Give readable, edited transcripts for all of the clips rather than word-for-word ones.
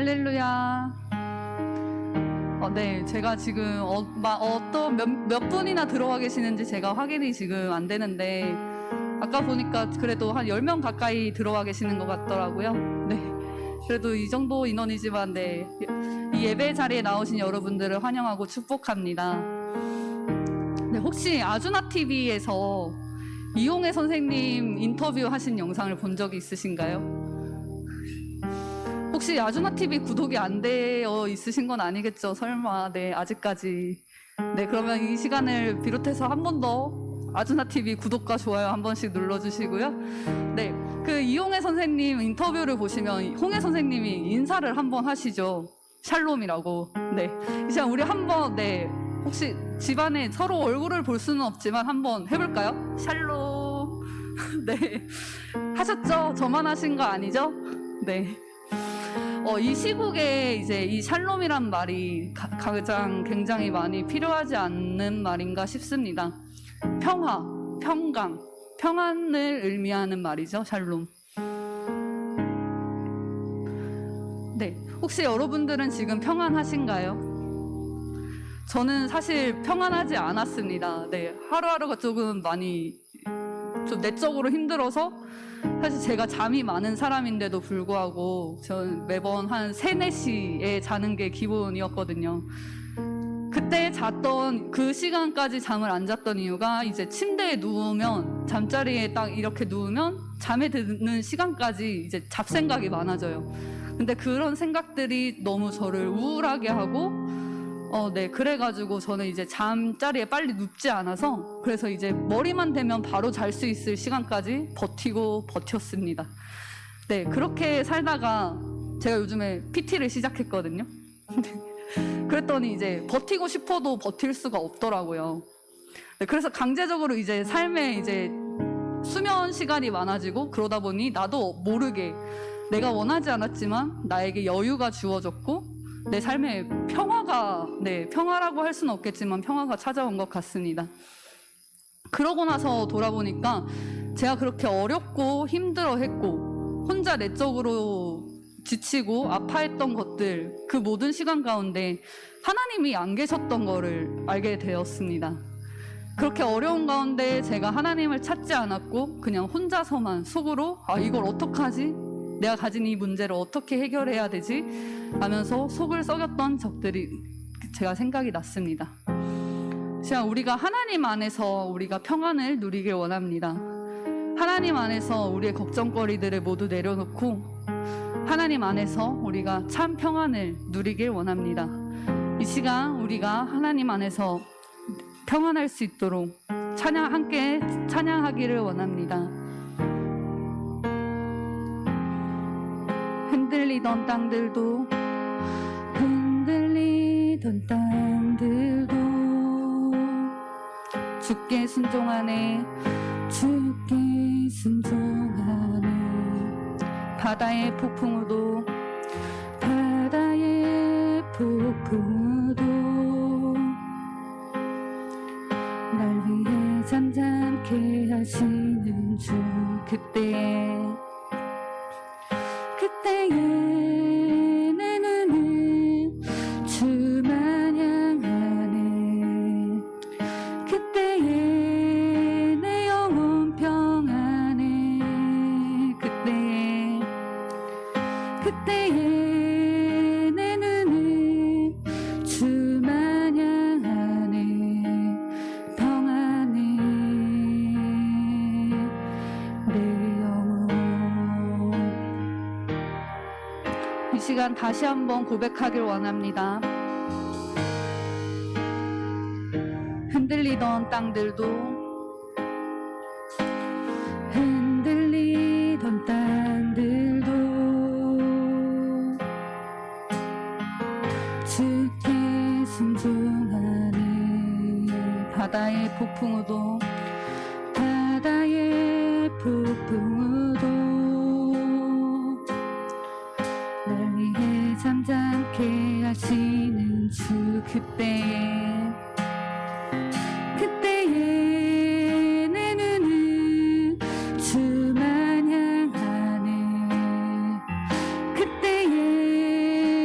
할렐루야. 네, 제가 지금 어떤 몇 분이나 들어와 계시는지 제가 확인이 지금 안 되는데 아까 보니까 그래도 한 10명 가까이 들어와 계시는 것 같더라고요. 네, 그래도 이 정도 인원이지만 네, 이 예배 자리에 나오신 여러분들을 환영하고 축복합니다. 네, 혹시 아주나TV에서 이용혜 선생님 인터뷰 하신 영상을 본 적이 있으신가요? 혹시 아주나TV 구독이 안 되어 있으신 건 아니겠죠? 설마. 네, 아직까지. 네, 그러면 이 시간을 비롯해서 한 번 더 아주나TV 구독과 좋아요 한 번씩 눌러주시고요. 네, 그 이용혜 선생님 인터뷰를 보시면 홍혜 선생님이 인사를 한번 하시죠. 샬롬이라고. 네, 이 시간 우리 한번 네, 혹시 집안에 서로 얼굴을 볼 수는 없지만 한번 해볼까요? 샬롬. 네, 하셨죠? 저만 하신 거 아니죠? 네. 이 시국에 이제 이 샬롬이란 말이 가장 굉장히 많이 필요하지 않는 말인가 싶습니다. 평화, 평강, 평안을 의미하는 말이죠. 샬롬. 네, 혹시 여러분들은 지금 평안하신가요? 저는 사실 평안하지 않았습니다. 네, 하루하루가 조금 많이 좀 내적으로 힘들어서 사실 제가 잠이 많은 사람인데도 불구하고 전 매번 한 3, 4시에 자는 게 기본이었거든요. 그때 잤던 그 시간까지 잠을 안 잤던 이유가 이제 침대에 누우면 잠자리에 딱 이렇게 누우면 잠에 드는 시간까지 이제 잡생각이 많아져요. 근데 그런 생각들이 너무 저를 우울하게 하고 네, 그래가지고 저는 이제 잠자리에 빨리 눕지 않아서 그래서 이제 머리만 대면 바로 잘 수 있을 시간까지 버텼습니다. 네, 그렇게 살다가 제가 요즘에 PT를 시작했거든요. 그랬더니 이제 버티고 싶어도 버틸 수가 없더라고요. 네, 그래서 강제적으로 이제 삶에 이제 수면 시간이 많아지고 그러다 보니 나도 모르게 내가 원하지 않았지만 나에게 여유가 주어졌고 내 삶에 평화가, 네, 평화라고 할 수는 없겠지만 평화가 찾아온 것 같습니다. 그러고 나서 돌아보니까 제가 그렇게 어렵고 힘들어했고 혼자 내적으로 지치고 아파했던 것들, 그 모든 시간 가운데 하나님이 안 계셨던 거를 알게 되었습니다. 그렇게 어려운 가운데 제가 하나님을 찾지 않았고 그냥 혼자서만 속으로 이걸 어떡하지? 내가 가진 이 문제를 어떻게 해결해야 되지? 하면서 속을 썩였던 적들이 제가 생각이 났습니다. 제가 우리가 하나님 안에서 우리가 평안을 누리길 원합니다. 하나님 안에서 우리의 걱정거리들을 모두 내려놓고 하나님 안에서 우리가 참 평안을 누리길 원합니다. 이 시간 우리가 하나님 안에서 평안할 수 있도록 함께 찬양하기를 원합니다. 흔들리던 땅들도 주께 순종하네. 바다의 폭풍우도 날 위해 잠잠케 하시는 주. 그때에 내 눈은 주 마냥하네. 그때에 내 영혼 평안해. 그때에 내 눈은 주 마냥하네. 평안해 내 영혼. 이 시간 다시 한번 고백하길 원합니다. 흔들리던 땅들도 주께 순종하네. 바다의 폭풍우도 날 위해 잠잠케 하시는 주. 그때에 내 눈은 주 마냥하네. 그때에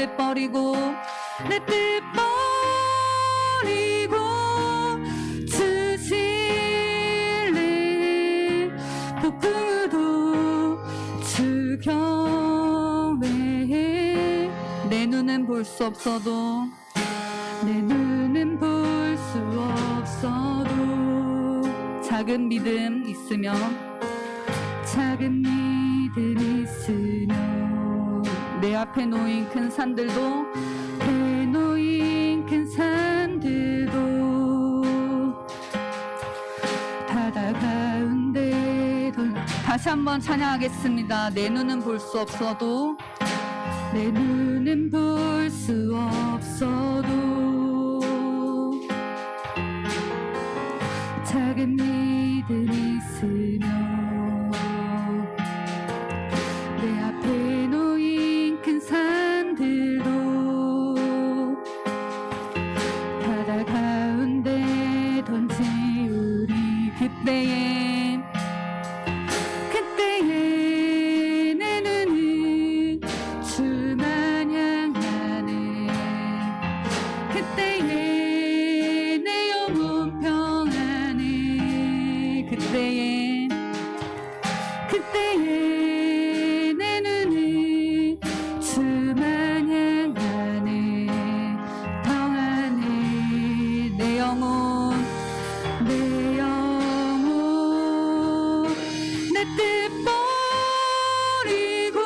뜻 버리고 내 뜻 버리고 주실래 폭풍우도 주경외해 내 눈은 볼 수 없어도 내 눈은 볼 수 없어도 작은 믿음 있으면 작은 믿음 있으면 내 앞에 놓인 큰 산들도 내 놓인 큰 산들도 바다 가운데 다시 한번 찬양하겠습니다. 내 눈은 볼 수 없어도 내 눈은 볼 수 없어도 작은 믿음 있으면 내 앞에 놓인 큰 산들도 바다 가운데 던지우리 그때에 내 눈은 주만 향하네 그때에 내 영혼 평안해 그때에 내 눈은 주만 향하네 평안해 내 영혼 내 뜻 버리고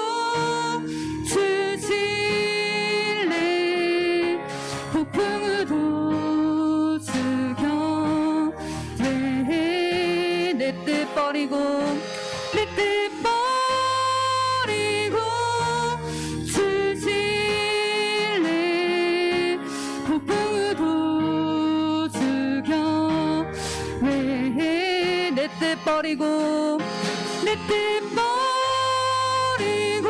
주실래 폭풍우도 주경외해 내 뜻 버리고 내 뜻 버리고 주실래 폭풍우도 주경외해 내 뜻 버리고 내 뜻 버리고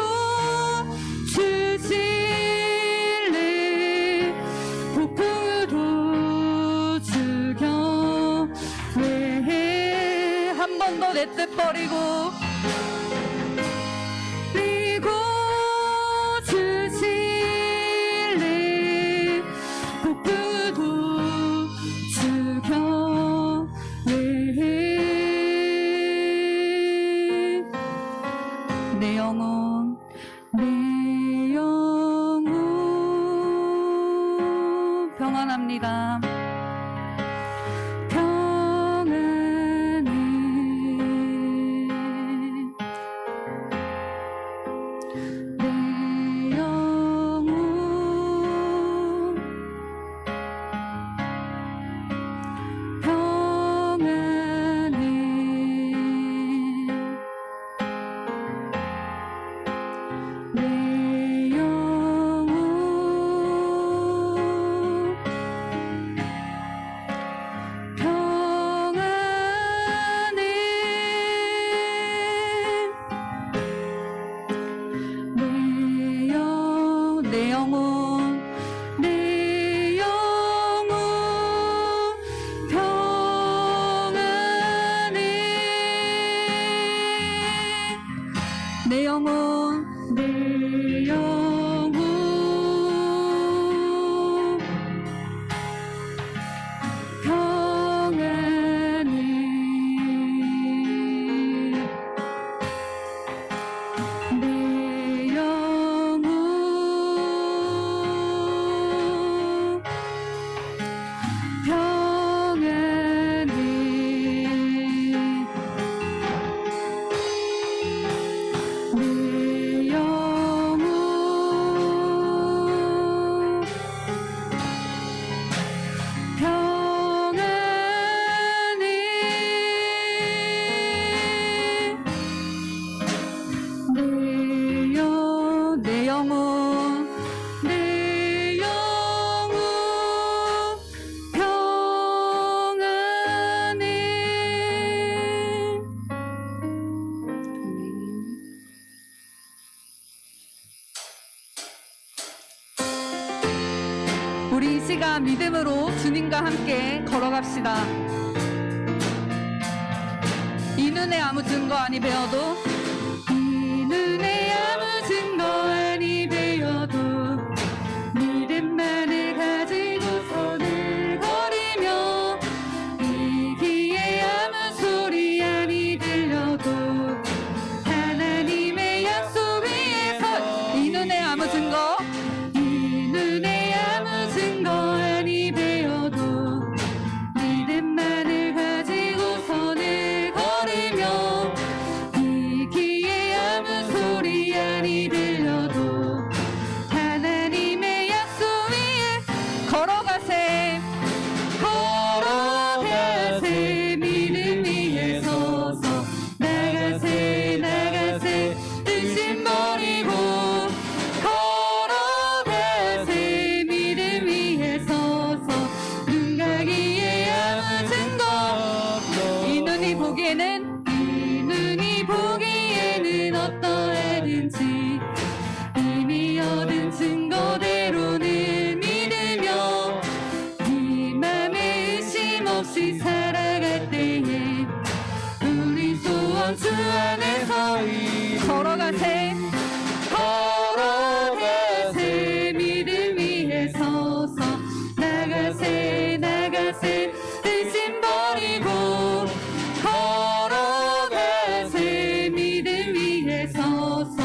주실래 폭풍우도 주경외해 한 번 더 내 뜻 버리고 주실래 폭풍우도 주경외해 내 영혼 평안합니다. 평안해 내 영혼 평안해 내 영혼 우리 이 시간 믿음으로 주님과 함께 걸어갑시다. 이 눈에 아무 증거 아니 배워도 이 눈에 아무 증거 아니 배워도 보기에는 이 눈이 보기에는 어떠하든지 이미 얻은 증거대로는 믿으며 이 맘에 의심 없이 살아갈 때에 우리 소원 주 안에서 걸어가세 걸어가세 믿음 위에 서서 나가세 나가세 의심 버리고 걸어가세 믿음 위에 서서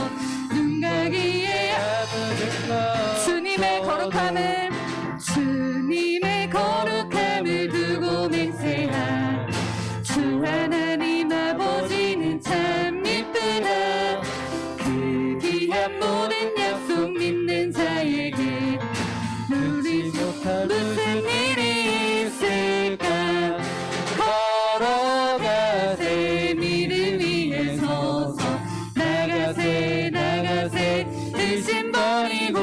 눈 가기에 주님의 거룩함을 주님의 거룩함을 두고 맹세하 주 하나님 아버지는 참 이쁘다 그 귀한 모든 약속 믿는 자에게 누리지 못할 무슨 일이 있을까 걸어가세 믿음 위에 서서 나가세 나가세 의심 버리고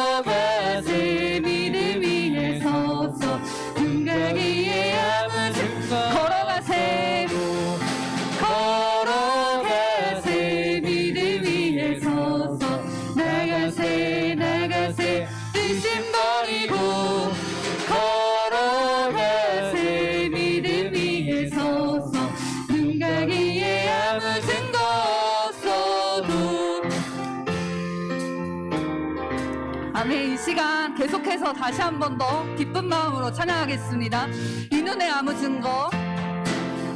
걸어가세 믿음 위에 서서 눈 가기에 아무 증거 걸어가세 걸어가세 믿음 위에 서서 나가세 나가세 의심 버리고 걸어가세 믿음 위에 서서 눈 가기에 아무 증거 없어도 아멘. 이 시간 계속해서 다시 한 번 더 기쁜 마음으로 찬양하겠습니다. 이 눈에 아무 증거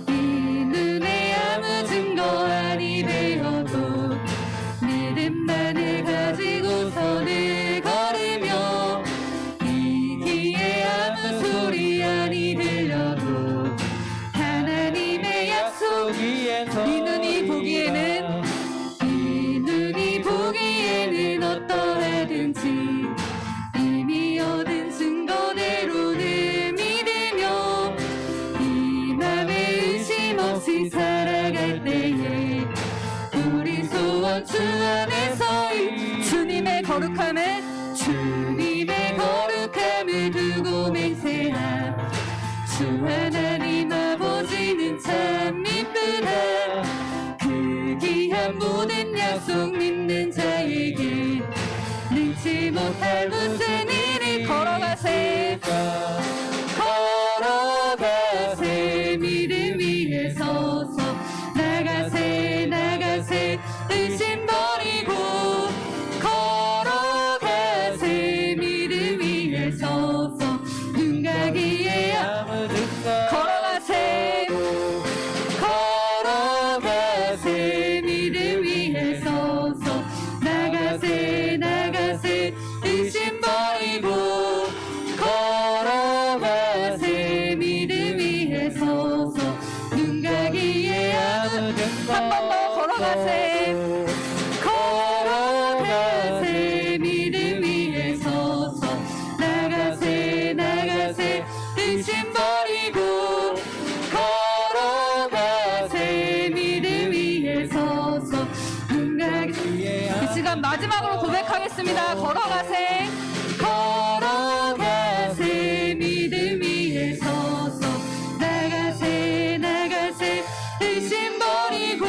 이 눈에 아무 증거 아니 되어도 믿음만을 가지고서는 걸으며 이 귀에 아무 소리 아니 들려도 하나님의 약속 이 눈이 보기에는 이 눈이 보기에는 어떠하든지 이미 얻은 증거대로는 믿으며 이 맘에 의심 없이 살아갈 때에 우리 소원 주 안에서 주님의 거룩함을 주님의 거룩함을 두고 맹세하 주 하나님 아버지는 참 이쁘다 그 귀한 모든 약속 믿는 자에게 능치 못할 무슨 일이 걸어가세 걸어가세 믿음 위에 서서 나가세 나가세 의심 버리고 걸어가세 믿음 위에 서서 눈 가기에 아무 증거 걸어가세 걸어가세 믿음 위에 서서 나가세 나가세 의심 버리고 걸어가세 믿음 위에 서서 눈 가기에 아무 증거 한 번 더 걸어가세 걸어가세 믿음 위에 서서 나가세 나가세 의심 버리고 걸어가세 믿음 위에 서서 눈 가기에 이 시간 마지막으로 고백하겠습니다. 걸어가세 걸어가세 믿음 위에 서서 나가세 나가세 의심 버리고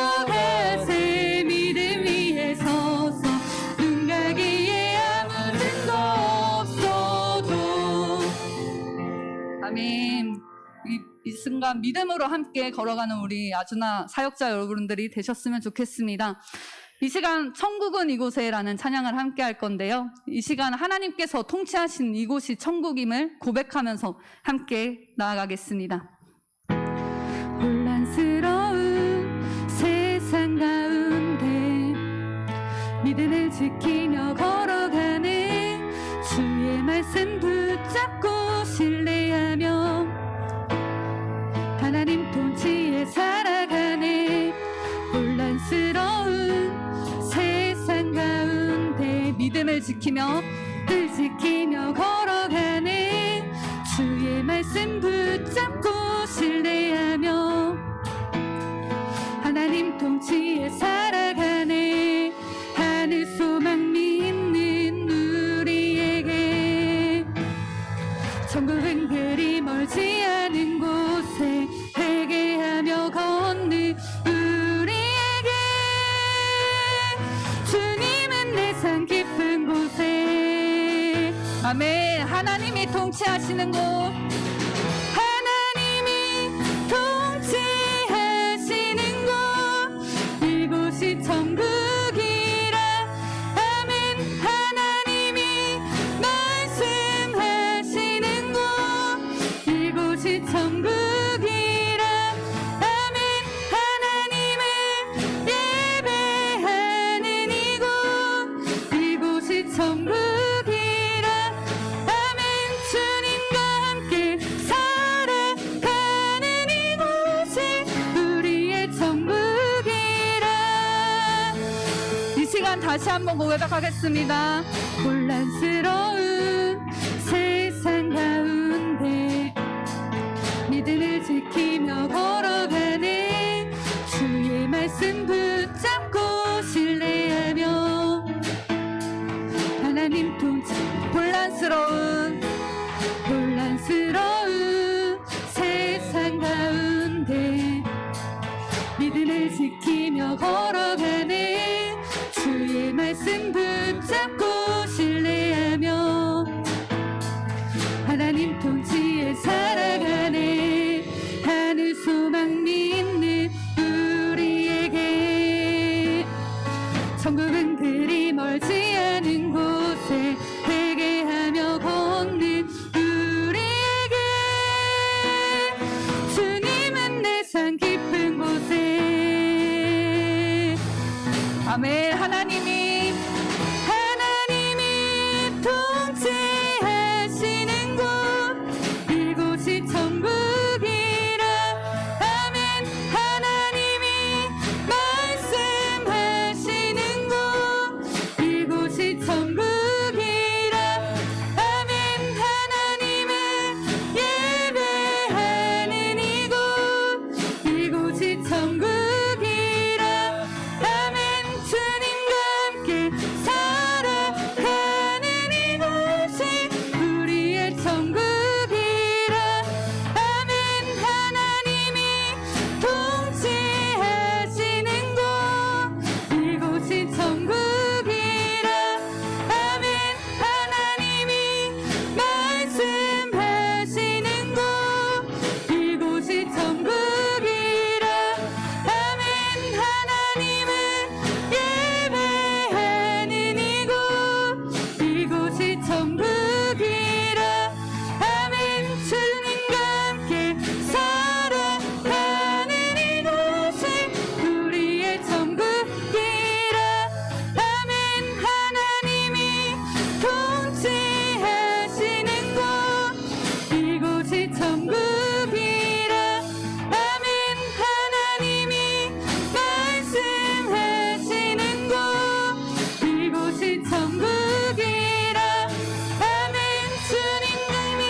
걸어가세 믿음 위에 서서 눈 가기에 아무 증거 없어도 아멘. 이 순간 믿음으로 함께 걸어가는 우리 아주나 사역자 여러분들이 되셨으면 좋겠습니다. 이 시간 천국은 이곳에라는 찬양을 함께 할 건데요. 이 시간 하나님께서 통치하신 이곳이 천국임을 고백하면서 함께 나아가겠습니다. 혼란스러운 세상 가운데 믿음을 지키며 걸어가는 주의 말씀 붙잡고 신뢰하며 하나님 통치에 살아가네. 혼란스러운 세상 가운데 믿음을 지키며 걸어가네. 주의 말씀 붙잡고 신뢰하며 하나님 통치에 살아가네. 하늘 소망 믿는 우리에게 천국은 그리 멀지 통치하시는 곳 하나님이 통치하시는 곳 이곳이 천국이라 아멘 하나님이 말씀하시는 곳 이곳이 천국이라 아멘 하나님을 예배하는 이곳 이곳이 천국이라 아멘 주님과 함께 살아가는 이곳이 우리의 천국이라 이 시간 다시 한번 고백하겠습니다. 혼란스러운 세상 가운데 믿음을 지키며 걸어가는 주의 말씀 붙잡고 신뢰하며 하나님 통치 혼란스러운 세상 가운데 믿음을 지키며 걸어가는 주의 말씀 붙잡고 신뢰하며 하나님 통치에 살아가네 하늘 소망 믿는 우리에게 천국은 그리 멀지 않은 곳에 회개하며 걷는 우리에게 주님은 내 산 깊은 곳에 아멘 하나님이 통치하시는 곳 이곳이 천국이라 아멘 하나님이 말씀하시는 곳 이곳이 천국이라 아멘 하나님을 예배하는 이곳 이곳이 천국이라 아멘 주님과 함께 살아가는 이곳이 우리의 천국이라 아멘 하나님이 통치하시는 곳 이곳이 천국이라 아멘 하나님이 말씀하시는 곳 이곳이 천국이라 아멘 하나님을 예배하는 이곳 이곳이 천국이라 아멘 주님과 함께 살아가는 이곳이 우리의 천국이라 아멘 하나님이 통치하시는 곳 이곳이 천국이라 아멘 하나님이 말씀하시는 곳 이곳이 천국이라 아멘 주님님이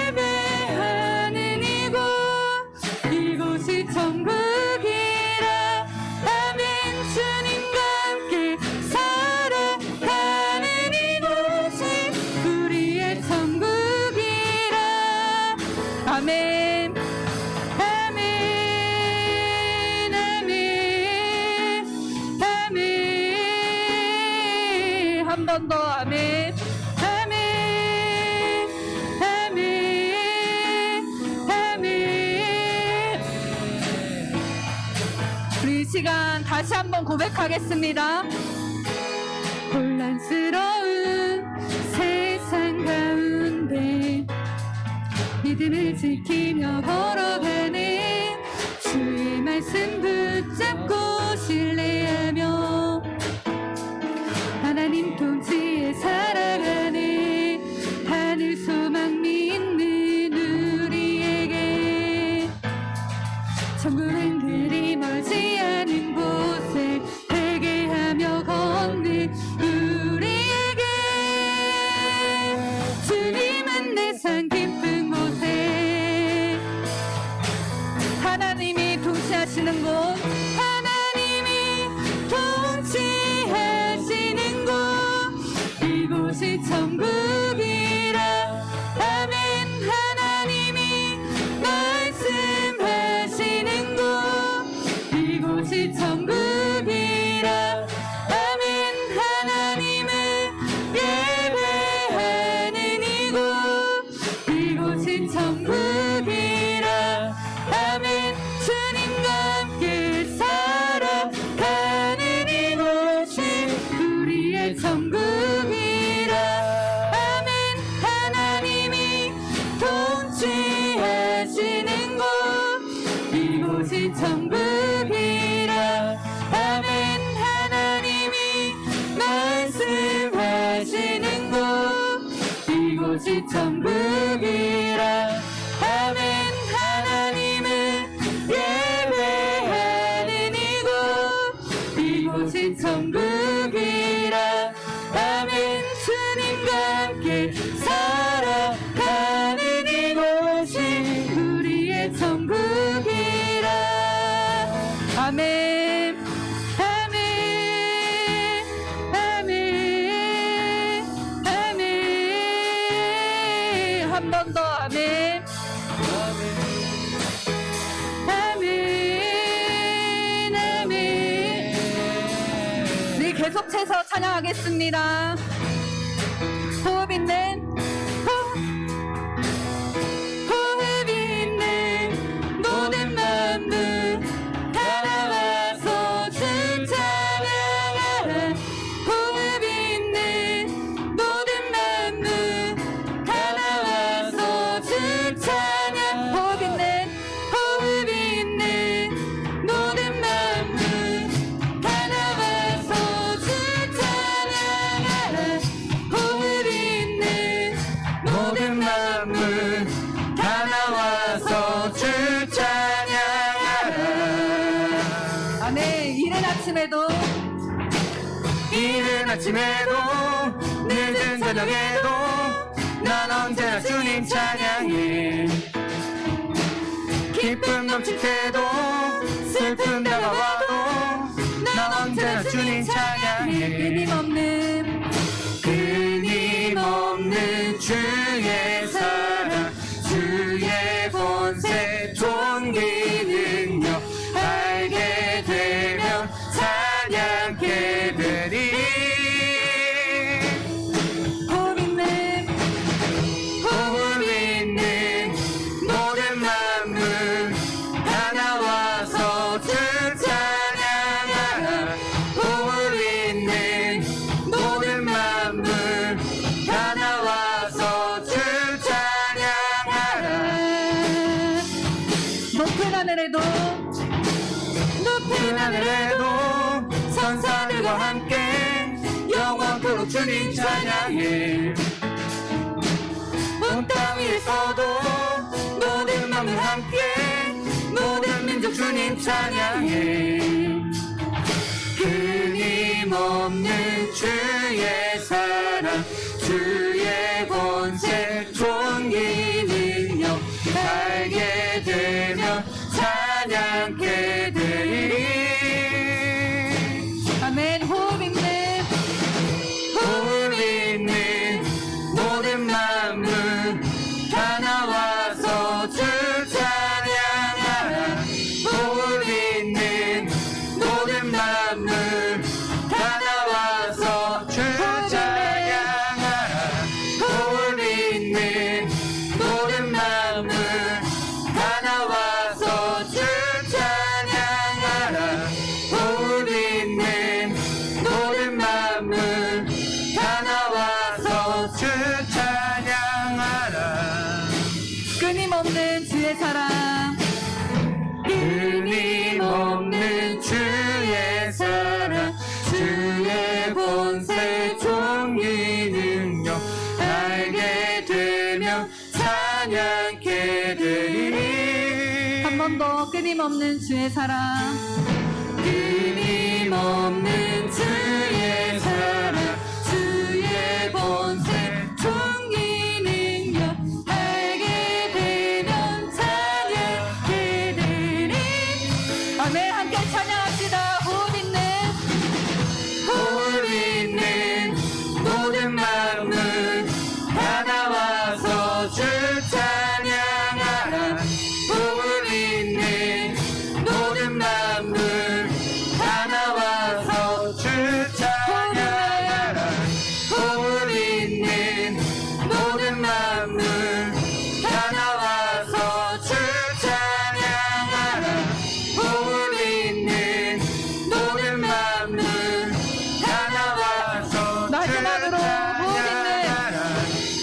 예배하는 이곳 이곳이 천국이라 아멘 주님과 함께 살아가는 이곳이 우리의 천국이라 아멘 아멘 아멘 아멘 한 번 더 아멘 아멘 아멘 아멘 우리 이 시간 다시 한번 고백하겠습니다. 혼란스러운 세상 가운데 믿음을 지키며 걸어가는 주의 말씀 붙잡고 신뢰하며 하나님 통치에 살아가는 하늘 소망 믿는 우리에게 천국은 그리 멀지 않은 곳에 회개하며 걷는 우리에게 주님은 내 산 깊은 곳에 하나님이 통치하시는 곳 하나님이 취하시는 곳 이곳이 천국이라 아멘. 하나님이 말씀하시는 곳 이곳이 천국이라 아멘. 하나님을 예배하는 이곳 이곳이 천국이라 아멘. 주님과 함께 살아가는 이곳이 우리의 천국이라 아멘. 아멘. 아멘. 아멘. 한 번 더 아멘. 아멘. 아멘. 네, 계속해서 찬양하겠습니다. 호흡 있는 호흡 있는 모든 만물 다 나와서 주 찬양하라. 호흡 있는 모든 만물 다 나와서 주 찬양. 호흡 있는 모든 만물 다 나와서 주 찬양하라. 호흡 있는 모든 만물 다 나와서 주 찬양하라. 아멘. 이른 아침에도 이른 아침에도 늦은 저녁에도 난 언제나 주님 찬양해. 기쁨 넘칠 때도 슬픔 다가와도 난 언제나 주님 찬양해. 끊임없는 주의 사랑 주의 권세 존귀 능력 알게 되면 찬양케 되리. 호흡 있는 모든 만물 다 나와서 주 찬양하라. 호흡 있는 모든 만물 다 나와서 주 찬양하라. 높은 하늘에도 높은 하늘에도 천사들과 함께 영원토록 주님 찬양해. 온 땅 위에서도 모든 만물 함께 모든 민족 주님 찬양해. 끊임없는 주의 사랑 주의 권세 존귀 능력 알게 되면 찬양케 되리. 아멘. 호흡 있는 모든 만물 다 나와서 주 찬양하라. 호흡 있는 모든 만물 다 나와서 주 찬양하라. 호흡 있는 모든 만물 다 나와서 주 찬양하라. 호흡 있는 모든 만물 다 나와서 주 찬양하라. 끊임없는 주의 사랑 끊임없는 주의 사랑 주의 권세 존귀 능력 알게 되면 찬양케 되리. 한 번 더 끊임없는 주의 사랑 끊임없는 주의 사랑 주의 권세 존귀 능력 알게 되면 찬양케 되리. 아멘. 함께 찬양합시다. 호흡 있는 모든 만물 다 나와서 주 찬양하라. 호흡 있는 모든 만물 다 나와서 주 찬양하라. 호흡 있는 모든 만물 다 나와서 주 찬양하라. 호흡 있는 모든 만물 다 나와서 주 마지막으로 찬양하라.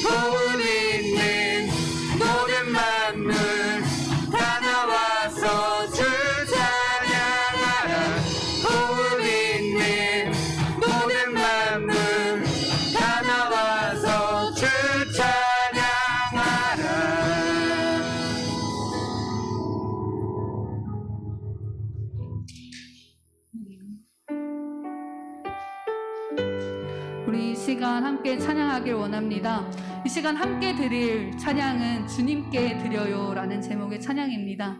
호흡 있는 모든 만물 만물 다 나와서 주 찬양하라. 복음 있는 모든 만물 다 나와서 주 찬양하라. 우리 이 시간 함께 찬양하길 원합니다. 이 시간 함께 드릴 찬양은 주님께 드려요 라는 제목의 찬양입니다.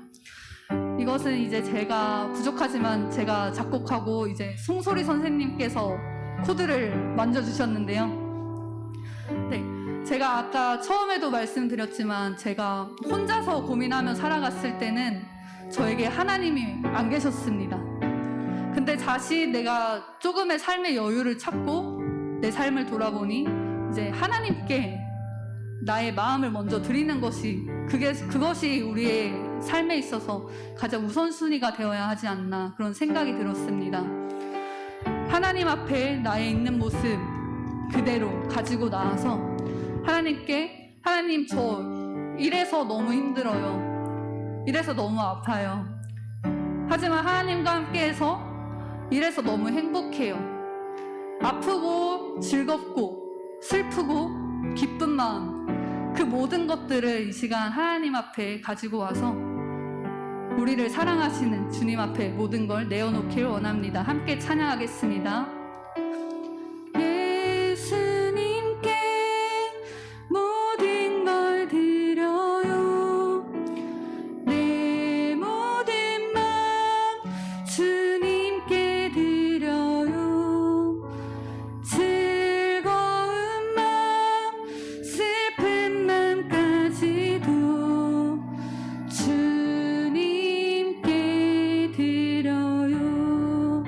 이것은 이제 제가 부족하지만 제가 작곡하고 이제 송소리 선생님께서 코드를 만져주셨는데요. 네, 제가 아까 처음에도 말씀드렸지만 제가 혼자서 고민하며 살아갔을 때는 저에게 하나님이 안 계셨습니다. 근데 다시 내가 조금의 삶의 여유를 찾고 내 삶을 돌아보니 이제 하나님께 나의 마음을 먼저 드리는 그것이 우리의 삶에 있어서 가장 우선순위가 되어야 하지 않나 그런 생각이 들었습니다. 하나님 앞에 나의 있는 모습 그대로 가지고 나와서 하나님께 하나님 저 이래서 너무 힘들어요. 이래서 너무 아파요. 하지만 하나님과 함께해서 이래서 너무 행복해요. 아프고 즐겁고 슬프고 기쁜 마음 그 모든 것들을 이 시간 하나님 앞에 가지고 와서 우리를 사랑하시는 주님 앞에 모든 걸 내어놓길 원합니다. 함께 찬양하겠습니다. 예수님께 모든 걸 드려요. 내 모든 마음 주님께 드려요. 즐거운 마음 슬픈 마음까지도 주님께 드려요.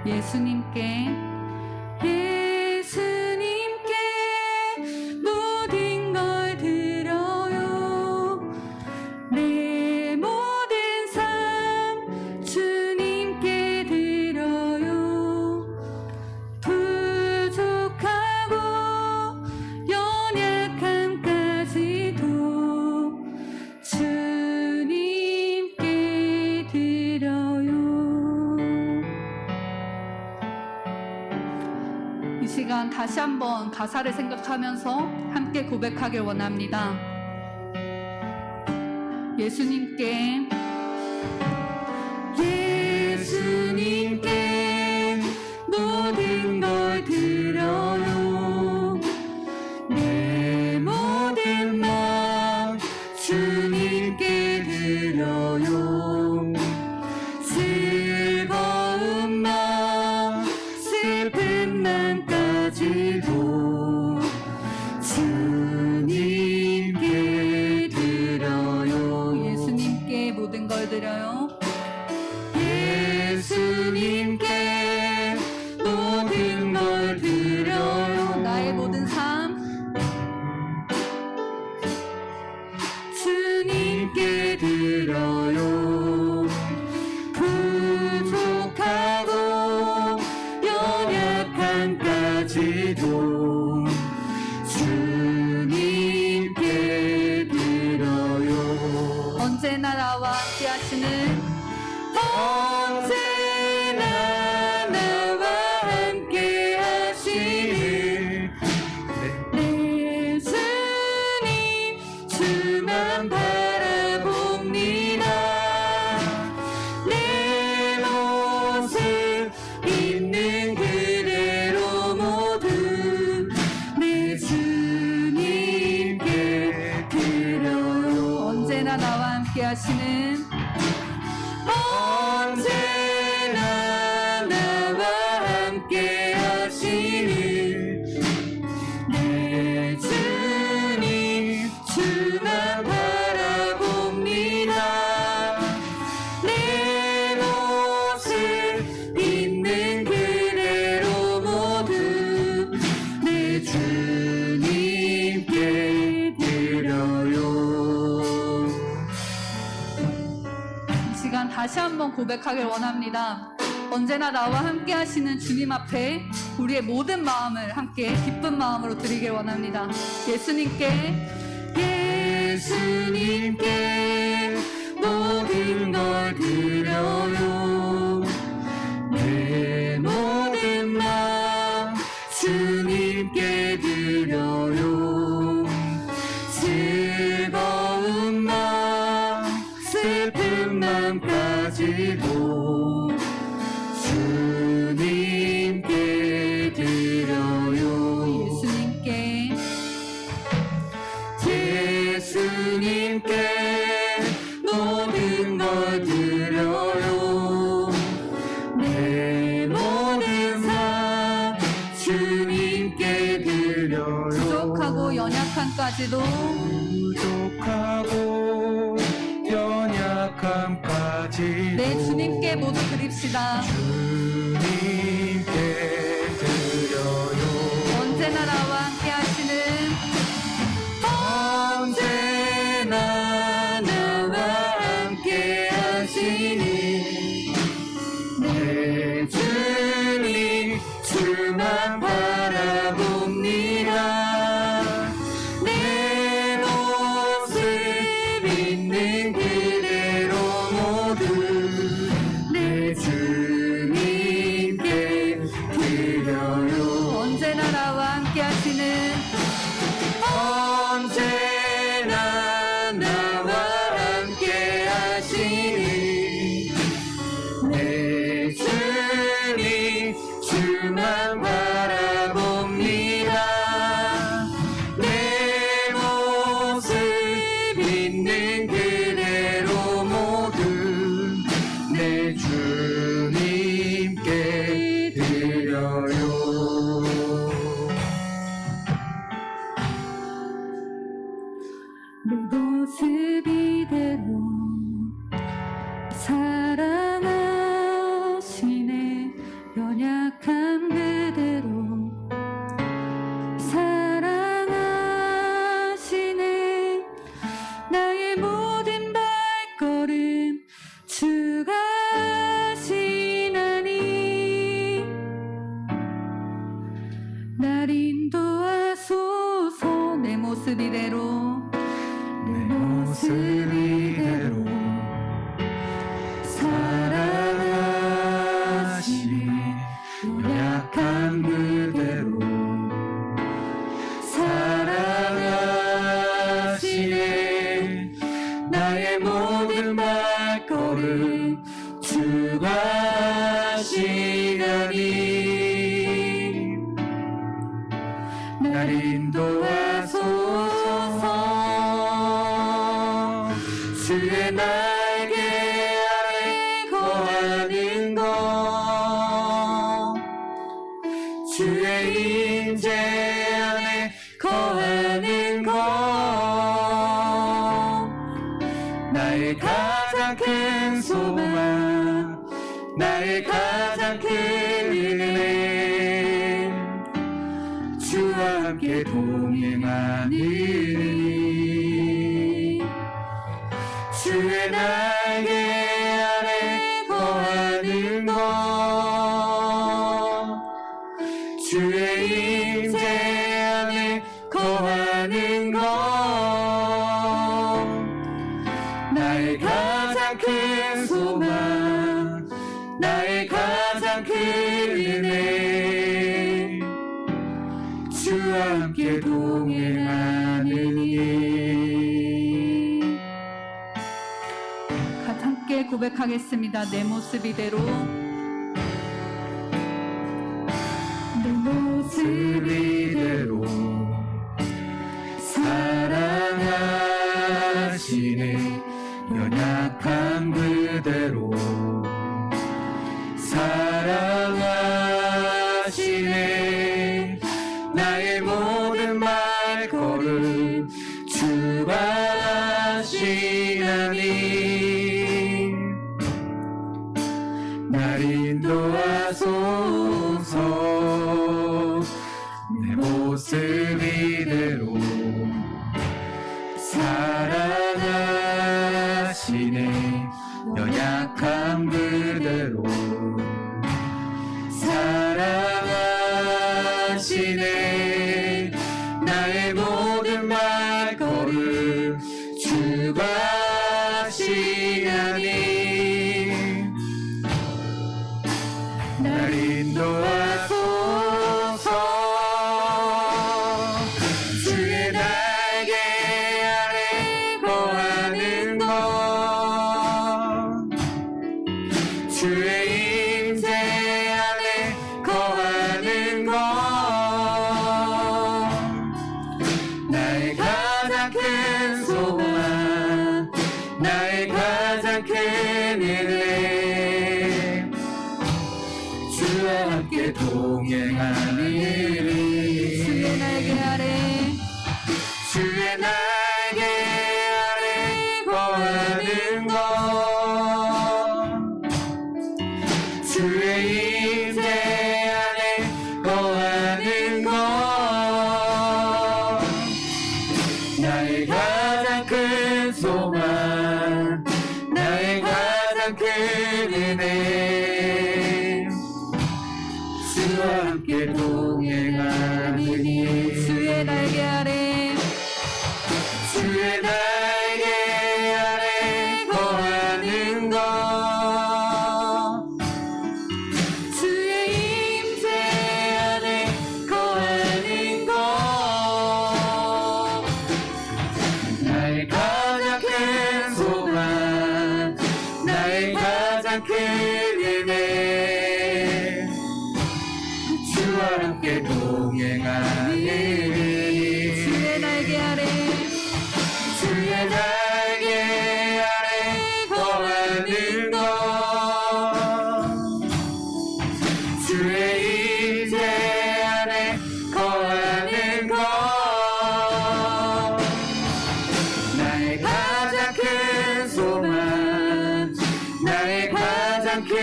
예수님께 모든 걸 드려요. 내 모든 삶 주님께 드려요. 부족하고 연약함까지도 주님께 드려요. 이 시간 다시 한번 가사를 생각하면서 함께 고백하길 원합니다. 예수님께 모든 걸 드려요. 내 모든 마음 주님께 드려요. 즐거운 마음 슬픈 마음까지도 주님께 드려요. 예수님께 모든 걸 드려요. 예수님께 모든 걸 드려요. 나의 모든 삶 주님께 드려요. 부족하고 연약함까지도 주님께 드려요. 언제나 나와 함께 하시는 언제나 나와 함께 하시는 내 주님 주만 바라봅니다. 내 모습 있는 그대로 모두 내 주님께 드려요. 언제나 나와 함께 하시는 언제나 나와 함께 하시는 내 주님 주만 바라봅니다. 내 모습 있는 그대로 모두 내 주님께 드려요. 이 시간 다시 한번 고백하길 원합니다. 언제나 나와 함께 하시는 주님 앞에 우리의 모든 마음을 함께 기쁜 마음으로 드리길 원합니다. 예수님께 슬픈 맘 가지고 주님께 드려요. 예수님께 모든 걸 드려요. 내 모든 삶 주님께 드려요. 부족하고 연약함까지도 부족하고 연약함까지도 내 주님께 모두 드립시다. 주님께 드려요. 언제나 나와 함께 하시는 언제나 나와 함께 하시니 내 주님 주만 바라봅니다. 내 모습 있는 그대로 모두 내 주님께 드려요. 언제나 나와 함께 하시는 언제나 나와 함께 하시니 내 주님 주만 바라봅니다. 내 모습 있는 그대로 모두 내 주님께 드려요. 내 모습 이대로 사랑하시네. 연약한 그대로 사랑하시네. 나의 모든 발걸음 주가 하시나니 날 인도하소서. 내 모습 이대로 내 모습 이대로 사랑하시네. 연약한 그대로 사랑하시네. 나의 모든 발걸음 주가 하시나니 날 인도하소서. 주의 날개 아래 거하는 것 주의 임재 안에 거하는 것 나의 가장 큰 소망 나의 가장 큰 은혜 주와 함께 동행하니 주의 날개 아래 거하는 것 주의 임재 안에 거하는 것 나의 가장 큰 소망 나의 가장 큰 은혜 주와 함께 동행하느니. 함께 고백하겠습니다. 내 모습 이대로 내 모습 이대로 사랑하시네. 연약한 그대로 사랑하시네. 나의 모든 말걸음 주가 하시나니 날 인도하소서. 내 모습 이대로 사랑하시네. 연약한 그대로 사랑하시네. 나의 모든 말걸음 주가 하시나니 날 인도하소서. 주의 날개 아래 거하는 것 가장 큰 은혜 주와 함께 동행하리니 주의 날개 아래 주의 날개 아래 거하는 것 주의 임재 안에 거하는 것 나의 가장 큰 소망 나의 가장 큰 은혜 주와 함께 동행하리니 주의 날개 아래 주의 날개 아래 거하는 것 주의 임재 안에 거하는 것 나의 가장 큰 소망 나의 가장 큰 은혜 주와 함께 동행하리니 주의 날개 아래 주의 날개 아래 거하는 것 주의 임재 안에 거하는 것 나의 가장 큰 소망 나의 가장 큰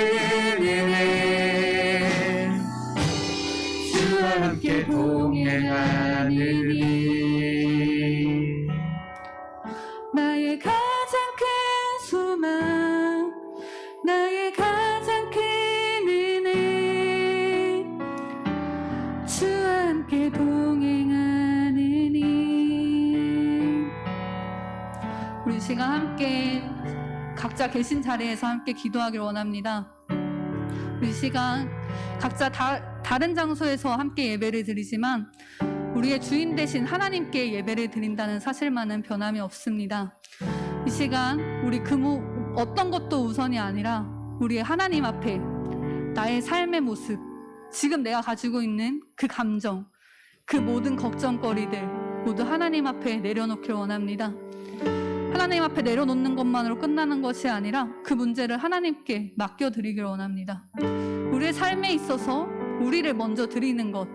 은혜 주와 함께 동행하리니 나의 가장 큰 소망 나의 가장 큰 은혜 주와 함께 동행하느니 우리 이 시간 함께 각자 계신 자리에서 함께 기도하길 원합니다. 우리 이 시간 각자 다른 장소에서 함께 예배를 드리지만 우리의 주인 되신 하나님께 예배를 드린다는 사실만은 변함이 없습니다. 이 시간 우리 어떤 것도 우선이 아니라 우리의 하나님 앞에 나의 삶의 모습, 지금 내가 가지고 있는 그 감정, 그 모든 걱정거리들 모두 하나님 앞에 내려놓길 원합니다. 하나님 앞에 내려놓는 것만으로 끝나는 것이 아니라 그 문제를 하나님께 맡겨드리길 원합니다. 우리의 삶에 있어서 우리를 먼저 드리는 것,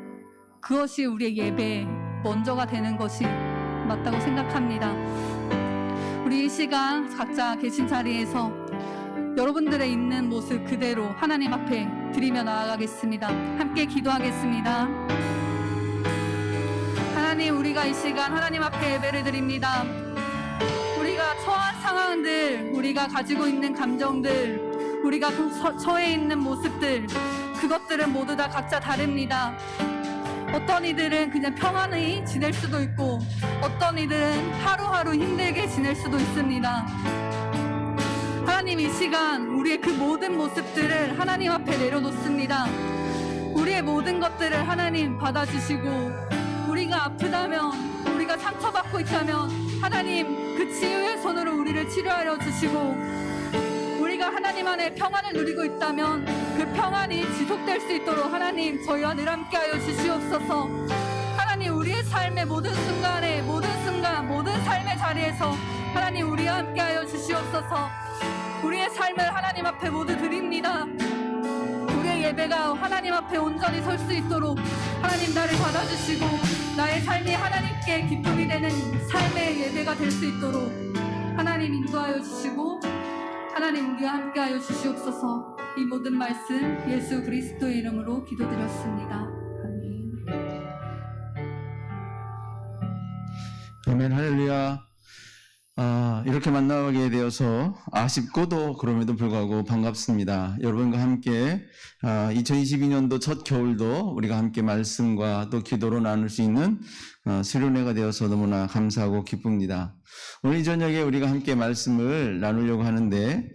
그것이 우리의 예배의 먼저가 되는 것이 맞다고 생각합니다. 우리 이 시간 각자 계신 자리에서 여러분들의 있는 모습 그대로 하나님 앞에 드리며 나아가겠습니다. 함께 기도하겠습니다. 하나님, 우리가 이 시간 하나님 앞에 예배를 드립니다. 우리가 처한 상황들, 우리가 가지고 있는 감정들, 우리가 처해 있는 모습들, 그것들은 모두 다 각자 다릅니다. 어떤 이들은 그냥 평안히 지낼 수도 있고 어떤 이들은 하루하루 힘들게 지낼 수도 있습니다. 하나님, 이 시간 우리의 그 모든 모습들을 하나님 앞에 내려놓습니다. 우리의 모든 것들을 하나님 받아주시고, 우리가 아프다면, 우리가 상처받고 있다면 하나님 그 치유의 손으로 우리를 치료하여 주시고, 우리가 하나님 안에 평안을 누리고 있다면 그 평안이 지속될 수 있도록 하나님 저희와 늘 함께하여 주시옵소서. 하나님, 우리의 삶의 모든 순간에, 모든 순간, 모든 삶의 자리에서 하나님 우리와 함께하여 주시옵소서. 우리의 삶을 하나님 앞에 모두 드립니다. 우리의 예배가 하나님 앞에 온전히 설 수 있도록 하나님 나를 받아주시고, 나의 삶이 하나님께 기쁨이 되는 삶의 예배가 될 수 있도록 하나님 인도하여 주시고, 하나님 우리와 함께하여 주시옵소서. 이 모든 말씀 예수 그리스도의 이름으로 기도드렸습니다. 아멘. 아멘. 할렐루야. 이렇게 만나게 되어서 아쉽고도 그럼에도 불구하고 반갑습니다. 여러분과 함께 2022년도 첫 겨울도 우리가 함께 말씀과 또 기도로 나눌 수 있는 수련회가 되어서 너무나 감사하고 기쁩니다. 오늘 이 저녁에 우리가 함께 말씀을 나누려고 하는데,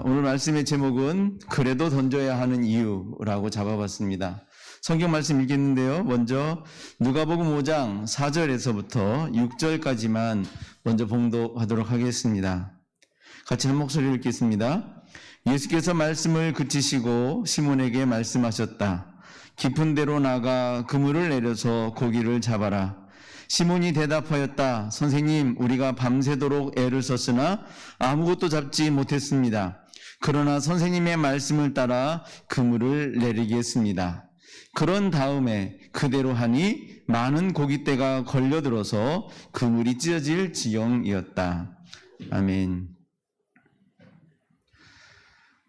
오늘 말씀의 제목은 그래도 던져야 하는 이유라고 잡아봤습니다. 성경 말씀 읽겠는데요. 먼저 누가복음 5장 4절에서부터 6절까지만 먼저 봉독하도록 하겠습니다. 같이 한 목소리로 읽겠습니다. 예수께서 말씀을 그치시고 시몬에게 말씀하셨다. 깊은 데로 나가 그물을 내려서 고기를 잡아라. 시몬이 대답하였다. 선생님, 우리가 밤새도록 애를 썼으나 아무것도 잡지 못했습니다. 그러나 선생님의 말씀을 따라 그물을 내리겠습니다. 그런 다음에 그대로 하니 많은 고깃대가 걸려들어서 그물이 찢어질 지경이었다. 아멘.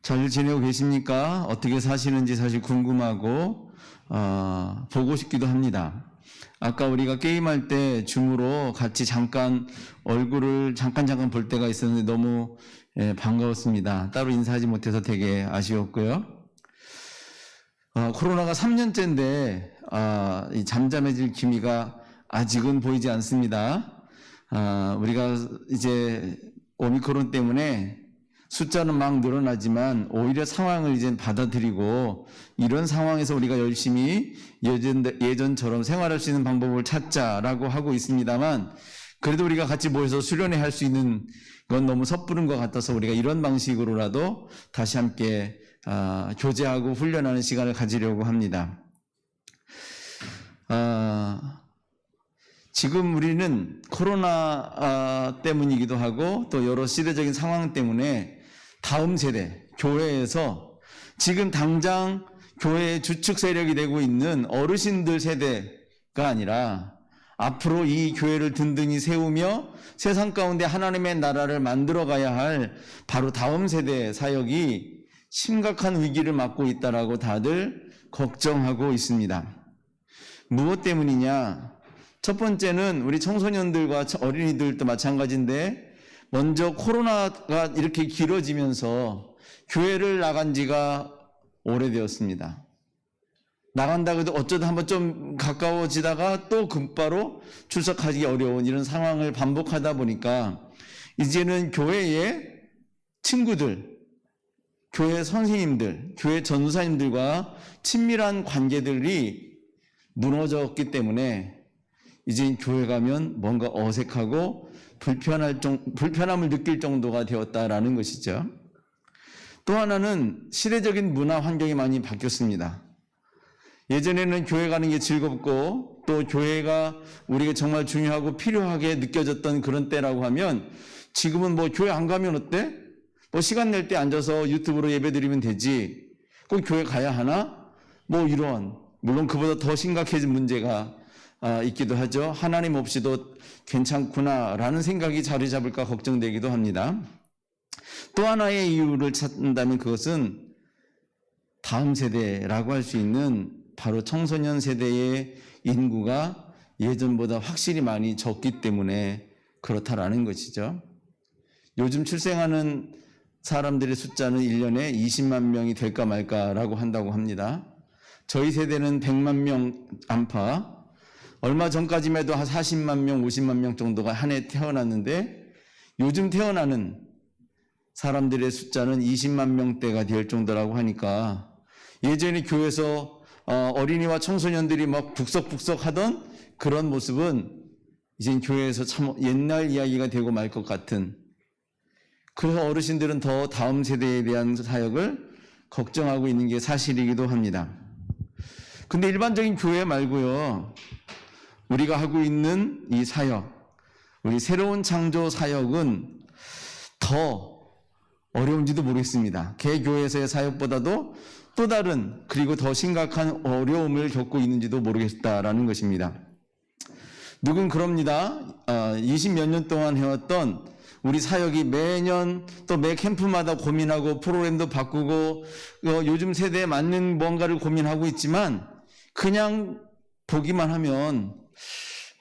잘 지내고 계십니까? 어떻게 사시는지 사실 궁금하고 보고 싶기도 합니다. 아까 우리가 게임할 때 줌으로 같이 잠깐 얼굴을 잠깐 볼 때가 있었는데 너무 반가웠습니다. 따로 인사하지 못해서 되게 아쉬웠고요. 코로나가 3년째인데 이 잠잠해질 기미가 아직은 보이지 않습니다. 우리가 이제 오미크론 때문에 숫자는 막 늘어나지만 오히려 상황을 이제 받아들이고 이런 상황에서 우리가 열심히 예전처럼 생활할 수 있는 방법을 찾자라고 하고 있습니다만 그래도 우리가 같이 모여서 수련회 할 수 있는 건 너무 섣부른 것 같아서 우리가 이런 방식으로라도 다시 함께 교제하고 훈련하는 시간을 가지려고 합니다. 지금 우리는 코로나 때문이기도 하고 또 여러 시대적인 상황 때문에 다음 세대, 교회에서 지금 당장 교회의 주축 세력이 되고 있는 어르신들 세대가 아니라 앞으로 이 교회를 든든히 세우며 세상 가운데 하나님의 나라를 만들어 가야 할 바로 다음 세대 사역이 심각한 위기를 맞고 있다라고 다들 걱정하고 있습니다. 무엇 때문이냐? 첫 번째는 우리 청소년들과 어린이들도 마찬가지인데 먼저 코로나가 이렇게 길어지면서 교회를 나간 지가 오래되었습니다. 나간다고 해도 어쩌다 한번 좀 가까워지다가 또 곧바로 출석하기 어려운 이런 상황을 반복하다 보니까 이제는 교회의 친구들, 교회 선생님들, 교회 전도사님들과 친밀한 관계들이 무너졌기 때문에 이제 교회 가면 뭔가 어색하고 불편함을 느낄 정도가 되었다라는 것이죠. 또 하나는 시대적인 문화 환경이 많이 바뀌었습니다. 예전에는 교회 가는 게 즐겁고 또 교회가 우리가 정말 중요하고 필요하게 느껴졌던 그런 때라고 하면 지금은 뭐 교회 안 가면 어때? 뭐 시간 낼 때 앉아서 유튜브로 예배 드리면 되지. 꼭 교회 가야 하나? 뭐 이런, 물론 그보다 더 심각해진 문제가 있기도 하죠. 하나님 없이도 괜찮구나라는 생각이 자리 잡을까 걱정되기도 합니다. 또 하나의 이유를 찾는다면 그것은 다음 세대라고 할 수 있는 바로 청소년 세대의 인구가 예전보다 확실히 많이 적기 때문에 그렇다라는 것이죠. 요즘 출생하는 사람들의 숫자는 1년에 20만 명이 될까 말까라고 한다고 합니다. 저희 세대는 100만 명 안팎, 얼마 전까지만 해도 한 40만 명, 50만 명 정도가 한 해 태어났는데 요즘 태어나는 사람들의 숫자는 20만 명대가 될 정도라고 하니까 예전에 교회에서 어린이와 청소년들이 막 북석북석 하던 그런 모습은 이제 교회에서 참 옛날 이야기가 되고 말 것 같은, 그래서 어르신들은 더 다음 세대에 대한 사역을 걱정하고 있는 게 사실이기도 합니다. 근데 일반적인 교회 말고요, 우리가 하고 있는 이 사역, 우리 새로운 창조 사역은 더 어려운지도 모르겠습니다. 개교회에서의 사역보다도 또 다른 그리고 더 심각한 어려움을 겪고 있는지도 모르겠다라는 것입니다. 누군 그럽니다. 20몇 년 동안 해왔던 우리 사역이 매년 또 매 캠프마다 고민하고 프로그램도 바꾸고 요즘 세대에 맞는 뭔가를 고민하고 있지만 그냥 보기만 하면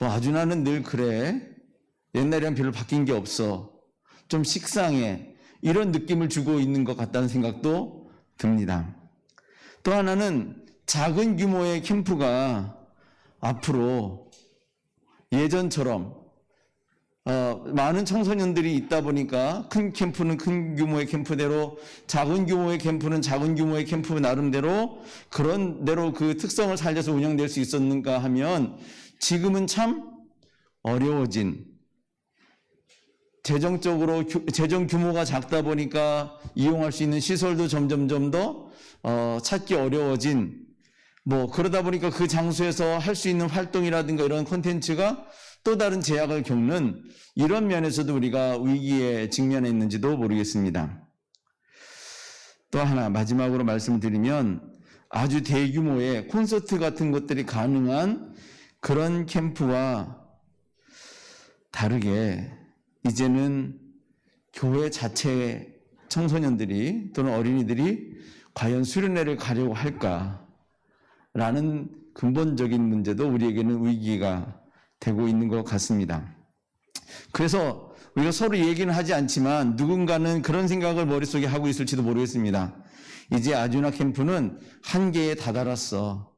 뭐 아주 나는 늘 그래, 옛날이랑 별로 바뀐 게 없어, 좀 식상해, 이런 느낌을 주고 있는 것 같다는 생각도 듭니다. 또 하나는 작은 규모의 캠프가 앞으로 예전처럼 많은 청소년들이 있다 보니까 큰 캠프는 큰 규모의 캠프대로, 작은 규모의 캠프는 작은 규모의 캠프 나름대로 그런 대로 그 특성을 살려서 운영될 수 있었는가 하면 지금은 참 어려워진, 재정 규모가 작다 보니까 이용할 수 있는 시설도 점점점 더 찾기 어려워진 그러다 보니까 그 장소에서 할 수 있는 활동이라든가 이런 콘텐츠가 또 다른 제약을 겪는 이런 면에서도 우리가 위기에 직면했는지도 모르겠습니다. 또 하나 마지막으로 말씀을 드리면 아주 대규모의 콘서트 같은 것들이 가능한 그런 캠프와 다르게 이제는 교회 자체의 청소년들이 또는 어린이들이 과연 수련회를 가려고 할까라는 근본적인 문제도 우리에게는 위기가 되고 있는 것 같습니다. 그래서 우리가 서로 얘기는 하지 않지만 누군가는 그런 생각을 머릿속에 하고 있을지도 모르겠습니다. 이제 아주나 캠프는 한계에 다다랐어.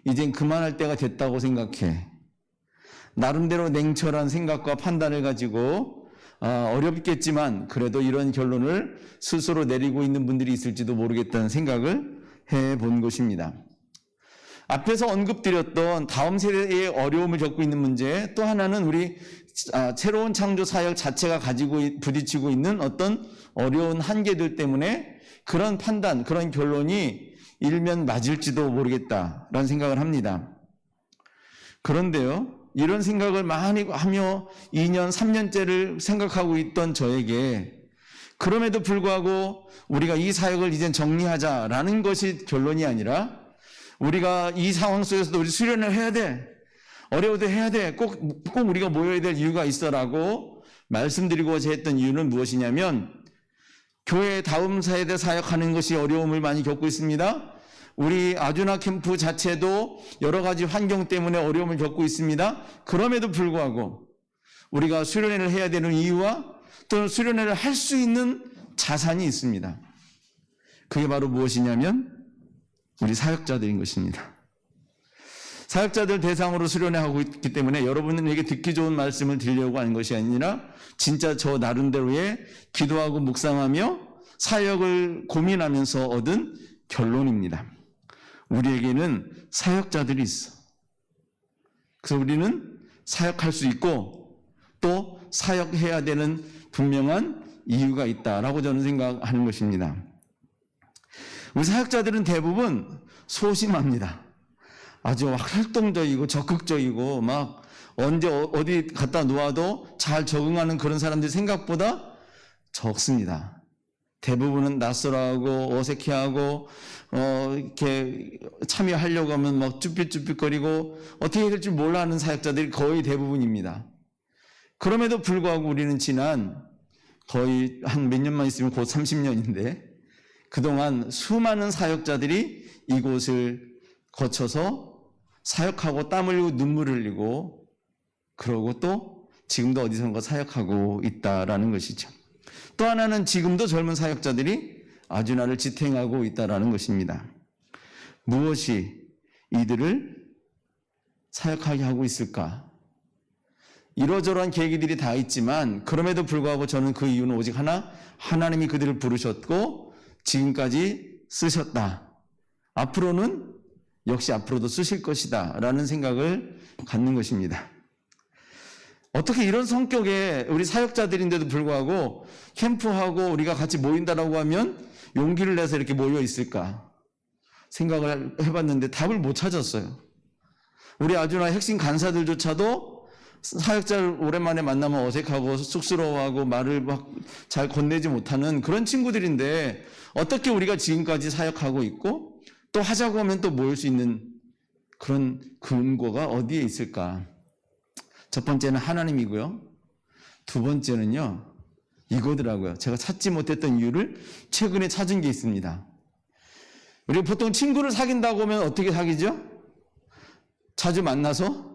이젠 그만할 때가 됐다고 생각해. 나름대로 냉철한 생각과 판단을 가지고 어렵겠지만 그래도 이런 결론을 스스로 내리고 있는 분들이 있을지도 모르겠다는 생각을 해본 것입니다. 앞에서 언급드렸던 다음 세대의 어려움을 겪고 있는 문제, 또 하나는 우리 새로운 창조 사역 자체가 가지고 부딪히고 있는 어떤 어려운 한계들 때문에 그런 판단, 그런 결론이 일면 맞을지도 모르겠다라는 생각을 합니다. 그런데요, 이런 생각을 많이 하며 2년, 3년째를 생각하고 있던 저에게 그럼에도 불구하고 우리가 이 사역을 이젠 정리하자라는 것이 결론이 아니라 우리가 이 상황 속에서도 우리 수련을 해야 돼. 어려워도 해야 돼. 꼭 우리가 모여야 될 이유가 있어라고 말씀드리고자 했던 이유는 무엇이냐면 교회 다음 세대 사역하는 것이 어려움을 많이 겪고 있습니다. 우리 아주나 캠프 자체도 여러 가지 환경 때문에 어려움을 겪고 있습니다. 그럼에도 불구하고 우리가 수련회를 해야 되는 이유와 또는 수련회를 할 수 있는 자산이 있습니다. 그게 바로 무엇이냐면 우리 사역자들인 것입니다. 사역자들 대상으로 수련회하고 있기 때문에 여러분에게 듣기 좋은 말씀을 드리려고 하는 것이 아니라 진짜 저 나름대로의 기도하고 묵상하며 사역을 고민하면서 얻은 결론입니다. 우리에게는 사역자들이 있어. 그래서 우리는 사역할 수 있고 또 사역해야 되는 분명한 이유가 있다라고 저는 생각하는 것입니다. 우리 사역자들은 대부분 소심합니다. 아주 활동적이고 적극적이고 막 언제 어디 갖다 놓아도 잘 적응하는 그런 사람들이 생각보다 적습니다. 대부분은 낯설어하고 어색해하고 이렇게 참여하려고 하면 막 쭈삣쭈삣거리고 어떻게 해야 될지 몰라 하는 사역자들이 거의 대부분입니다. 그럼에도 불구하고 우리는 지난 거의 한 몇 년만 있으면 곧 30년인데 그동안 수많은 사역자들이 이곳을 거쳐서 사역하고 땀 흘리고 눈물을 흘리고 그러고 또 지금도 어디선가 사역하고 있다라는 것이죠. 또 하나는 지금도 젊은 사역자들이 아주나를 지탱하고 있다라는 것입니다. 무엇이 이들을 사역하게 하고 있을까? 이러저러한 계기들이 다 있지만 그럼에도 불구하고 저는 그 이유는 오직 하나, 하나님이 그들을 부르셨고 지금까지 쓰셨다. 앞으로는 역시 앞으로도 쓰실 것이다 라는 생각을 갖는 것입니다. 어떻게 이런 성격의 우리 사역자들인데도 불구하고 캠프하고 우리가 같이 모인다라고 하면 용기를 내서 이렇게 모여 있을까 생각을 해봤는데 답을 못 찾았어요. 우리 아주나 핵심 간사들조차도 사역자를 오랜만에 만나면 어색하고 쑥스러워하고 말을 막 잘 건네지 못하는 그런 친구들인데 어떻게 우리가 지금까지 사역하고 있고 또 하자고 하면 또 모일 수 있는 그런 근거가 어디에 있을까? 첫 번째는 하나님이고요. 두 번째는요, 이거더라고요. 제가 찾지 못했던 이유를 최근에 찾은 게 있습니다. 우리가 보통 친구를 사귄다고 하면 어떻게 사귀죠? 자주 만나서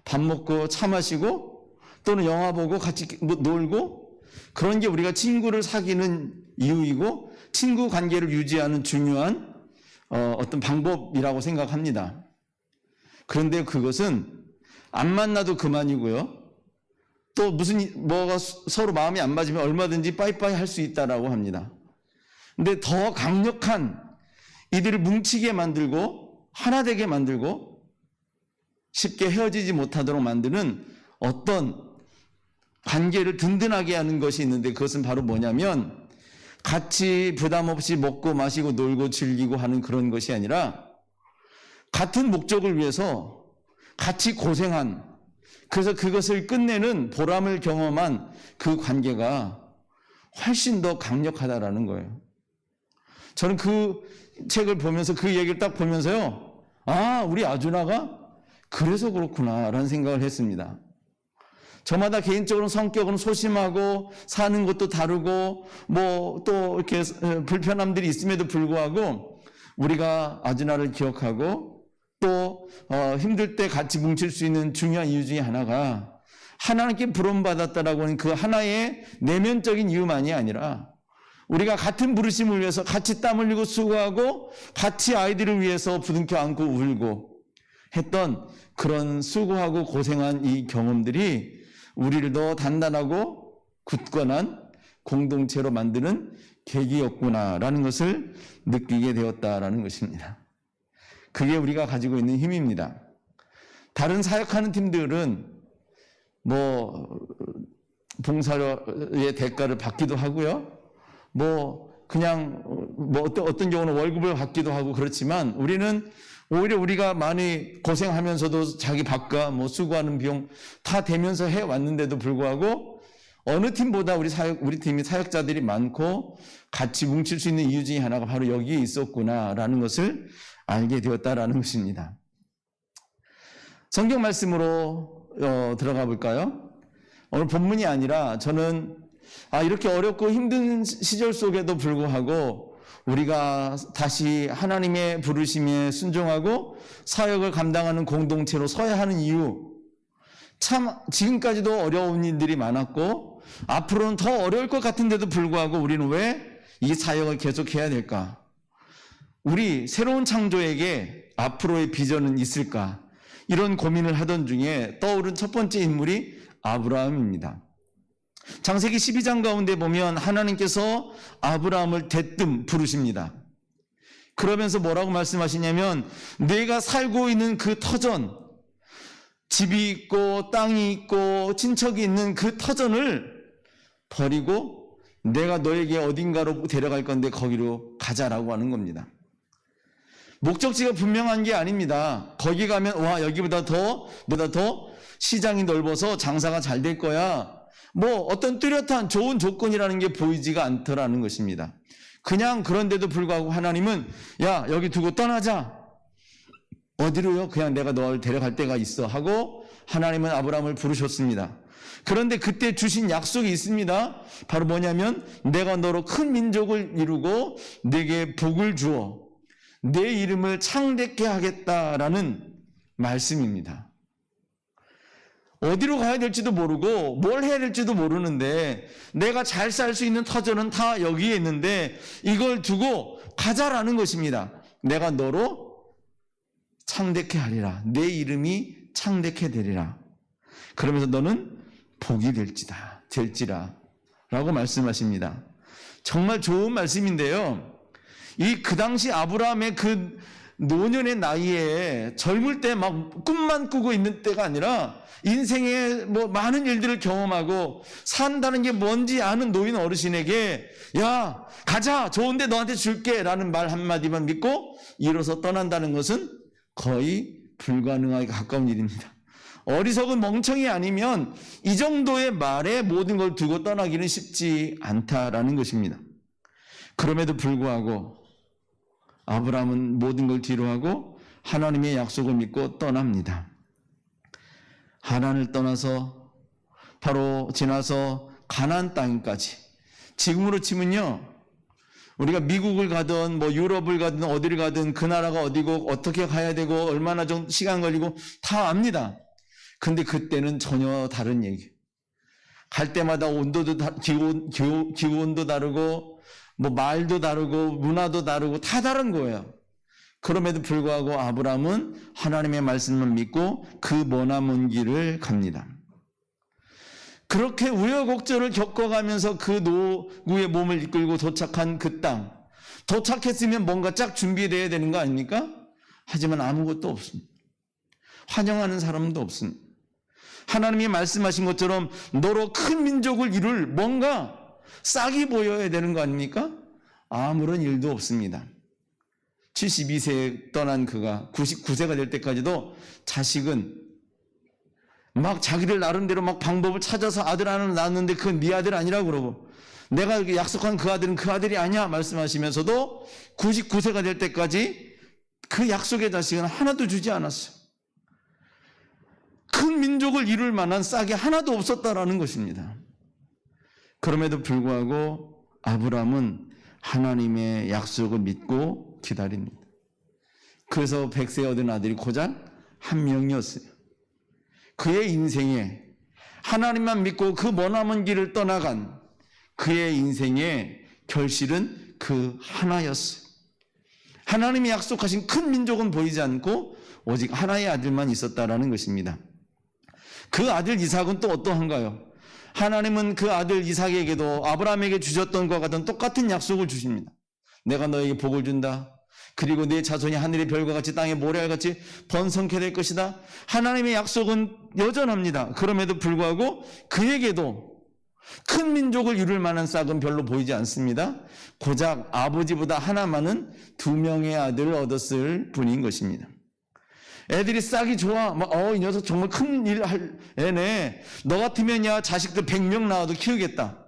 밥 먹고 차 마시고 또는 영화 보고 같이 놀고 그런 게 우리가 친구를 사귀는 이유이고 친구 관계를 유지하는 중요한 어떤 방법이라고 생각합니다. 그런데 그것은 안 만나도 그만이고요. 또 뭐가 서로 마음이 안 맞으면 얼마든지 빠이빠이 할 수 있다라고 합니다. 근데 더 강력한 이들을 뭉치게 만들고 하나 되게 만들고 쉽게 헤어지지 못하도록 만드는 어떤 관계를 든든하게 하는 것이 있는데 그것은 바로 뭐냐면 같이 부담 없이 먹고 마시고 놀고 즐기고 하는 그런 것이 아니라 같은 목적을 위해서 같이 고생한, 그래서 그것을 끝내는 보람을 경험한 그 관계가 훨씬 더 강력하다라는 거예요. 저는 그 책을 보면서 그 얘기를 딱 보면서요, 아, 우리 아주나가 그래서 그렇구나라는 생각을 했습니다. 저마다 개인적으로 성격은 소심하고 사는 것도 다르고 뭐 또 이렇게 불편함들이 있음에도 불구하고 우리가 아주나를 기억하고 또 힘들 때 같이 뭉칠 수 있는 중요한 이유 중에 하나가 하나님께 부름받았다라고 하는 그 하나의 내면적인 이유만이 아니라 우리가 같은 부르심을 위해서 같이 땀 흘리고 수고하고 같이 아이들을 위해서 부둥켜 안고 울고 했던 그런 수고하고 고생한 이 경험들이 우리를 더 단단하고 굳건한 공동체로 만드는 계기였구나라는 것을 느끼게 되었다라는 것입니다. 그게 우리가 가지고 있는 힘입니다. 다른 사역하는 팀들은 뭐 봉사의 대가를 받기도 하고요. 뭐 그냥 뭐 어떤 경우는 월급을 받기도 하고 그렇지만 우리는 오히려 우리가 많이 고생하면서도 자기 밥과 뭐 수고하는 비용 다 대면서 해 왔는데도 불구하고 어느 팀보다 우리 팀이 사역자들이 많고 같이 뭉칠 수 있는 이유 중에 하나가 바로 여기에 있었구나라는 것을 알게 되었다라는 것입니다. 성경 말씀으로 들어가 볼까요? 오늘 본문이 아니라 저는 이렇게 어렵고 힘든 시절 속에도 불구하고 우리가 다시 하나님의 부르심에 순종하고 사역을 감당하는 공동체로 서야 하는 이유, 참 지금까지도 어려운 일들이 많았고 앞으로는 더 어려울 것 같은데도 불구하고 우리는 왜 이 사역을 계속해야 될까? 우리 새로운 창조에게 앞으로의 비전은 있을까? 이런 고민을 하던 중에 떠오른 첫 번째 인물이 아브라함입니다. 창세기 12장 가운데 보면 하나님께서 아브라함을 대뜸 부르십니다. 그러면서 뭐라고 말씀하시냐면 내가 살고 있는 그 터전, 집이 있고 땅이 있고 친척이 있는 그 터전을 버리고 내가 너에게 어딘가로 데려갈 건데 거기로 가자라고 하는 겁니다. 목적지가 분명한 게 아닙니다. 거기 가면 와 여기보다 더 시장이 넓어서 장사가 잘 될 거야. 뭐 어떤 뚜렷한 좋은 조건이라는 게 보이지가 않더라는 것입니다. 그냥 그런데도 불구하고 하나님은 야 여기 두고 떠나자. 어디로요? 그냥 내가 널 데려갈 데가 있어 하고 하나님은 아브라함을 부르셨습니다. 그런데 그때 주신 약속이 있습니다. 바로 뭐냐면 내가 너로 큰 민족을 이루고 내게 복을 주어 내 이름을 창대케 하겠다라는 말씀입니다. 어디로 가야 될지도 모르고 뭘 해야 될지도 모르는데 내가 잘 살 수 있는 터전은 다 여기에 있는데 이걸 두고 가자라는 것입니다. 내가 너로 창대케 하리라. 내 이름이 창대케 되리라. 그러면서 너는 복이 될지라 라고 말씀하십니다. 정말 좋은 말씀인데요. 그 당시 아브라함의 그 노년의 나이에 젊을 때 막 꿈만 꾸고 있는 때가 아니라 인생에 뭐 많은 일들을 경험하고 산다는 게 뭔지 아는 노인 어르신에게 야 가자 좋은데 너한테 줄게 라는 말 한마디만 믿고 일어서 떠난다는 것은 거의 불가능하게 가까운 일입니다. 어리석은 멍청이 아니면 이 정도의 말에 모든 걸 두고 떠나기는 쉽지 않다라는 것입니다. 그럼에도 불구하고 아브라함은 모든 걸 뒤로하고 하나님의 약속을 믿고 떠납니다. 하란을 떠나서 바로 지나서 가나안 땅까지. 지금으로 치면요, 우리가 미국을 가든 뭐 유럽을 가든 어디를 가든 그 나라가 어디고 어떻게 가야 되고 얼마나 좀 시간 걸리고 다 압니다. 근데 그때는 전혀 다른 얘기. 갈 때마다 온도도 기온도 다르고 뭐 말도 다르고 문화도 다르고 다 다른 거예요. 그럼에도 불구하고 아브라함은 하나님의 말씀을 믿고 그 머나먼 길을 갑니다. 그렇게 우여곡절을 겪어가면서 그 노구의 몸을 이끌고 도착한 그 땅. 도착했으면 뭔가 쫙 준비되어야 되는 거 아닙니까? 하지만 아무것도 없습니다. 환영하는 사람도 없습니다. 하나님이 말씀하신 것처럼 너로 큰 민족을 이룰 뭔가 싹이 보여야 되는 거 아닙니까? 아무런 일도 없습니다. 72세에 떠난 그가 99세가 될 때까지도 자식은 막 자기들 나름대로 막 방법을 찾아서 아들 하나를 낳았는데 그건 네 아들 아니라고 그러고, 내가 약속한 그 아들은 그 아들이 아니야 말씀하시면서도 99세가 될 때까지 그 약속의 자식은 하나도 주지 않았어요. 큰 민족을 이룰 만한 싹이 하나도 없었다라는 것입니다. 그럼에도 불구하고 아브라함은 하나님의 약속을 믿고 기다립니다. 그래서 100세 얻은 아들이 고작 한 명이었어요. 그의 인생에 하나님만 믿고 그 머나먼 길을 떠나간 그의 인생의 결실은 그 하나였어요. 하나님이 약속하신 큰 민족은 보이지 않고 오직 하나의 아들만 있었다라는 것입니다. 그 아들 이삭은 또 어떠한가요? 하나님은 그 아들 이삭에게도 아브라함에게 주셨던 것과 같은 똑같은 약속을 주십니다. 내가 너에게 복을 준다. 그리고 네 자손이 하늘의 별과 같이 땅의 모래알같이 번성케 될 것이다. 하나님의 약속은 여전합니다. 그럼에도 불구하고 그에게도 큰 민족을 이룰 만한 싹은 별로 보이지 않습니다. 고작 아버지보다 하나 많은 2명의 아들을 얻었을 뿐인 것입니다. 애들이 싹이 좋아. 이 녀석 정말 큰 일 할 애네. 너 같으면 야 자식들 100명 낳아도 키우겠다.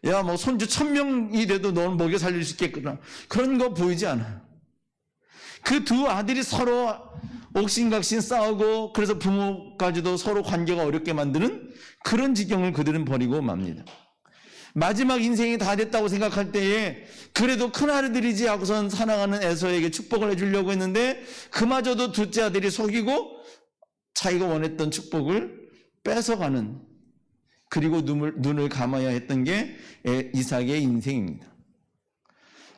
야 뭐 손주 1000명이 돼도 너는 먹여 살릴 수 있겠구나. 그런 거 보이지 않아요. 그 두 아들이 서로 옥신각신 싸우고 그래서 부모까지도 서로 관계가 어렵게 만드는 그런 지경을 그들은 버리고 맙니다. 마지막 인생이 다 됐다고 생각할 때에 그래도 큰아들이지 하고선 사랑하는 에서에게 축복을 해주려고 했는데 그마저도 둘째 아들이 속이고 자기가 원했던 축복을 뺏어가는, 그리고 눈을 감아야 했던 게 이삭의 인생입니다.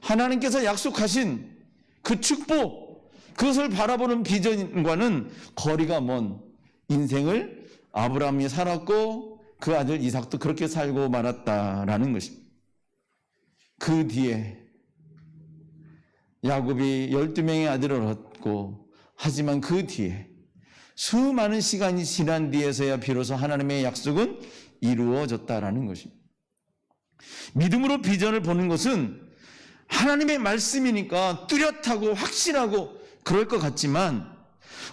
하나님께서 약속하신 그 축복, 그것을 바라보는 비전과는 거리가 먼 인생을 아브라함이 살았고 그 아들 이삭도 그렇게 살고 말았다라는 것입니다. 그 뒤에 야곱이 12명의 아들을 얻고, 하지만 그 뒤에 수많은 시간이 지난 뒤에서야 비로소 하나님의 약속은 이루어졌다라는 것입니다. 믿음으로 비전을 보는 것은 하나님의 말씀이니까 뚜렷하고 확실하고 그럴 것 같지만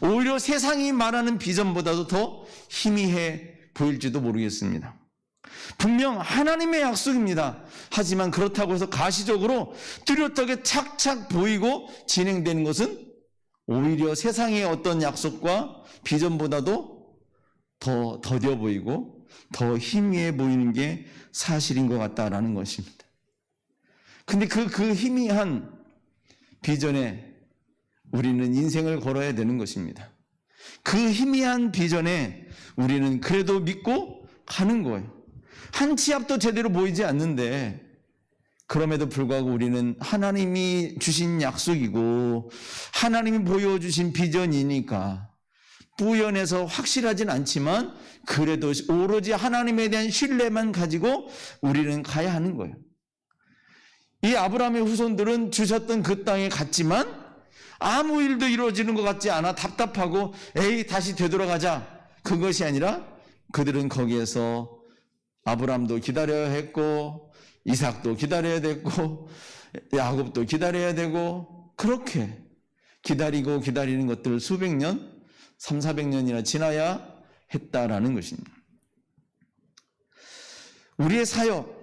오히려 세상이 말하는 비전보다도 더 희미해 보일지도 모르겠습니다. 분명 하나님의 약속입니다. 하지만 그렇다고 해서 가시적으로 뚜렷하게 착착 보이고 진행되는 것은 오히려 세상의 어떤 약속과 비전보다도 더 더뎌 보이고 더 희미해 보이는 게 사실인 것 같다라는 것입니다. 근데 그 희미한 비전에 우리는 인생을 걸어야 되는 것입니다. 그 희미한 비전에 우리는 그래도 믿고 가는 거예요. 한 치 앞도 제대로 보이지 않는데 그럼에도 불구하고 우리는 하나님이 주신 약속이고 하나님이 보여주신 비전이니까 뿌연해서 확실하진 않지만 그래도 오로지 하나님에 대한 신뢰만 가지고 우리는 가야 하는 거예요. 이 아브라함의 후손들은 주셨던 그 땅에 갔지만 아무 일도 이루어지는 것 같지 않아 답답하고 에이 다시 되돌아가자, 그것이 아니라 그들은 거기에서 아브라함도 기다려야 했고 이삭도 기다려야 됐고 야곱도 기다려야 되고 그렇게 기다리고 기다리는 것들 수백 년, 300~400년이나 지나야 했다라는 것입니다. 우리의 사역,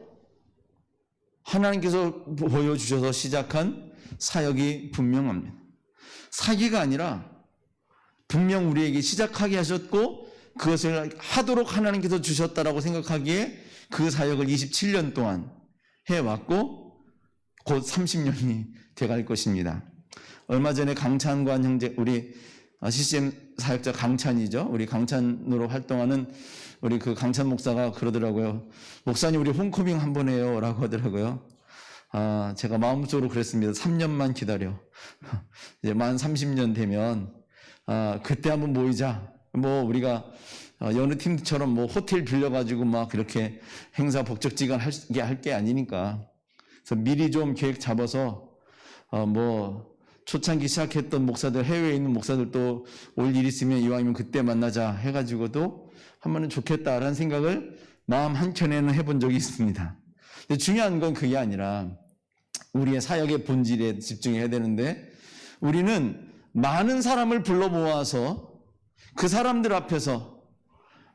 하나님께서 보여주셔서 시작한 사역이 분명합니다. 사기가 아니라 분명 우리에게 시작하게 하셨고 그것을 하도록 하나님께서 주셨다라고 생각하기에 그 사역을 27년 동안 해왔고 곧 30년이 돼갈 것입니다. 얼마 전에 강찬관 형제, 우리 CCM 사역자 강찬이죠. 우리 강찬으로 활동하는 우리 그 강찬 목사가 그러더라고요. 목사님 우리 홈커밍 한번 해요 라고 하더라고요. 제가 마음속으로 그랬습니다. 3년만 기다려. 이제 만 30년 되면 그때 한번 모이자. 뭐 우리가 여느 팀처럼 뭐 호텔 빌려가지고 막 이렇게 행사 복적지간 할 게 아니니까. 그래서 미리 좀 계획 잡아서 뭐 초창기 시작했던 목사들, 해외에 있는 목사들도 올 일 있으면 이왕이면 그때 만나자 해가지고도 하면은 좋겠다라는 생각을 마음 한켠에는 해본 적이 있습니다. 근데 중요한 건 그게 아니라 우리의 사역의 본질에 집중해야 되는데 우리는 많은 사람을 불러 모아서 그 사람들 앞에서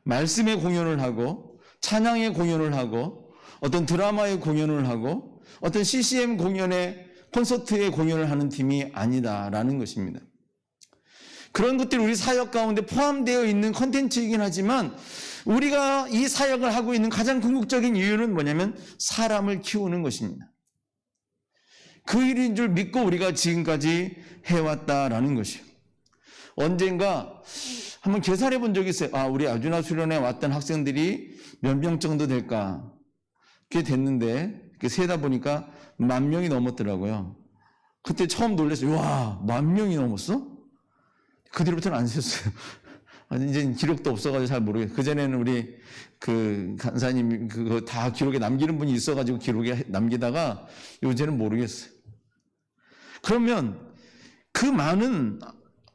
말씀의 공연을 하고 찬양의 공연을 하고 어떤 드라마의 공연을 하고 어떤 CCM 공연의 콘서트의 공연을 하는 팀이 아니다라는 것입니다. 그런 것들이 우리 사역 가운데 포함되어 있는 컨텐츠이긴 하지만 우리가 이 사역을 하고 있는 가장 궁극적인 이유는 뭐냐면 사람을 키우는 것입니다. 그 일인 줄 믿고 우리가 지금까지 해왔다라는 것이요. 언젠가 한번 계산해 본 적이 있어요. 우리 아주나 수련회 왔던 학생들이 몇 명 정도 될까? 그게 됐는데 세다 보니까 10,000명이 넘었더라고요. 그때 처음 놀랐어요. 와, 10,000명이 넘었어? 그 뒤로부터는 안 셌어요. 이제 기록도 없어가지고 잘 모르겠어요. 그전에는 우리 그 간사님 그거 다 기록에 남기는 분이 있어가지고 기록에 남기다가 요새는 모르겠어요. 그러면 그 많은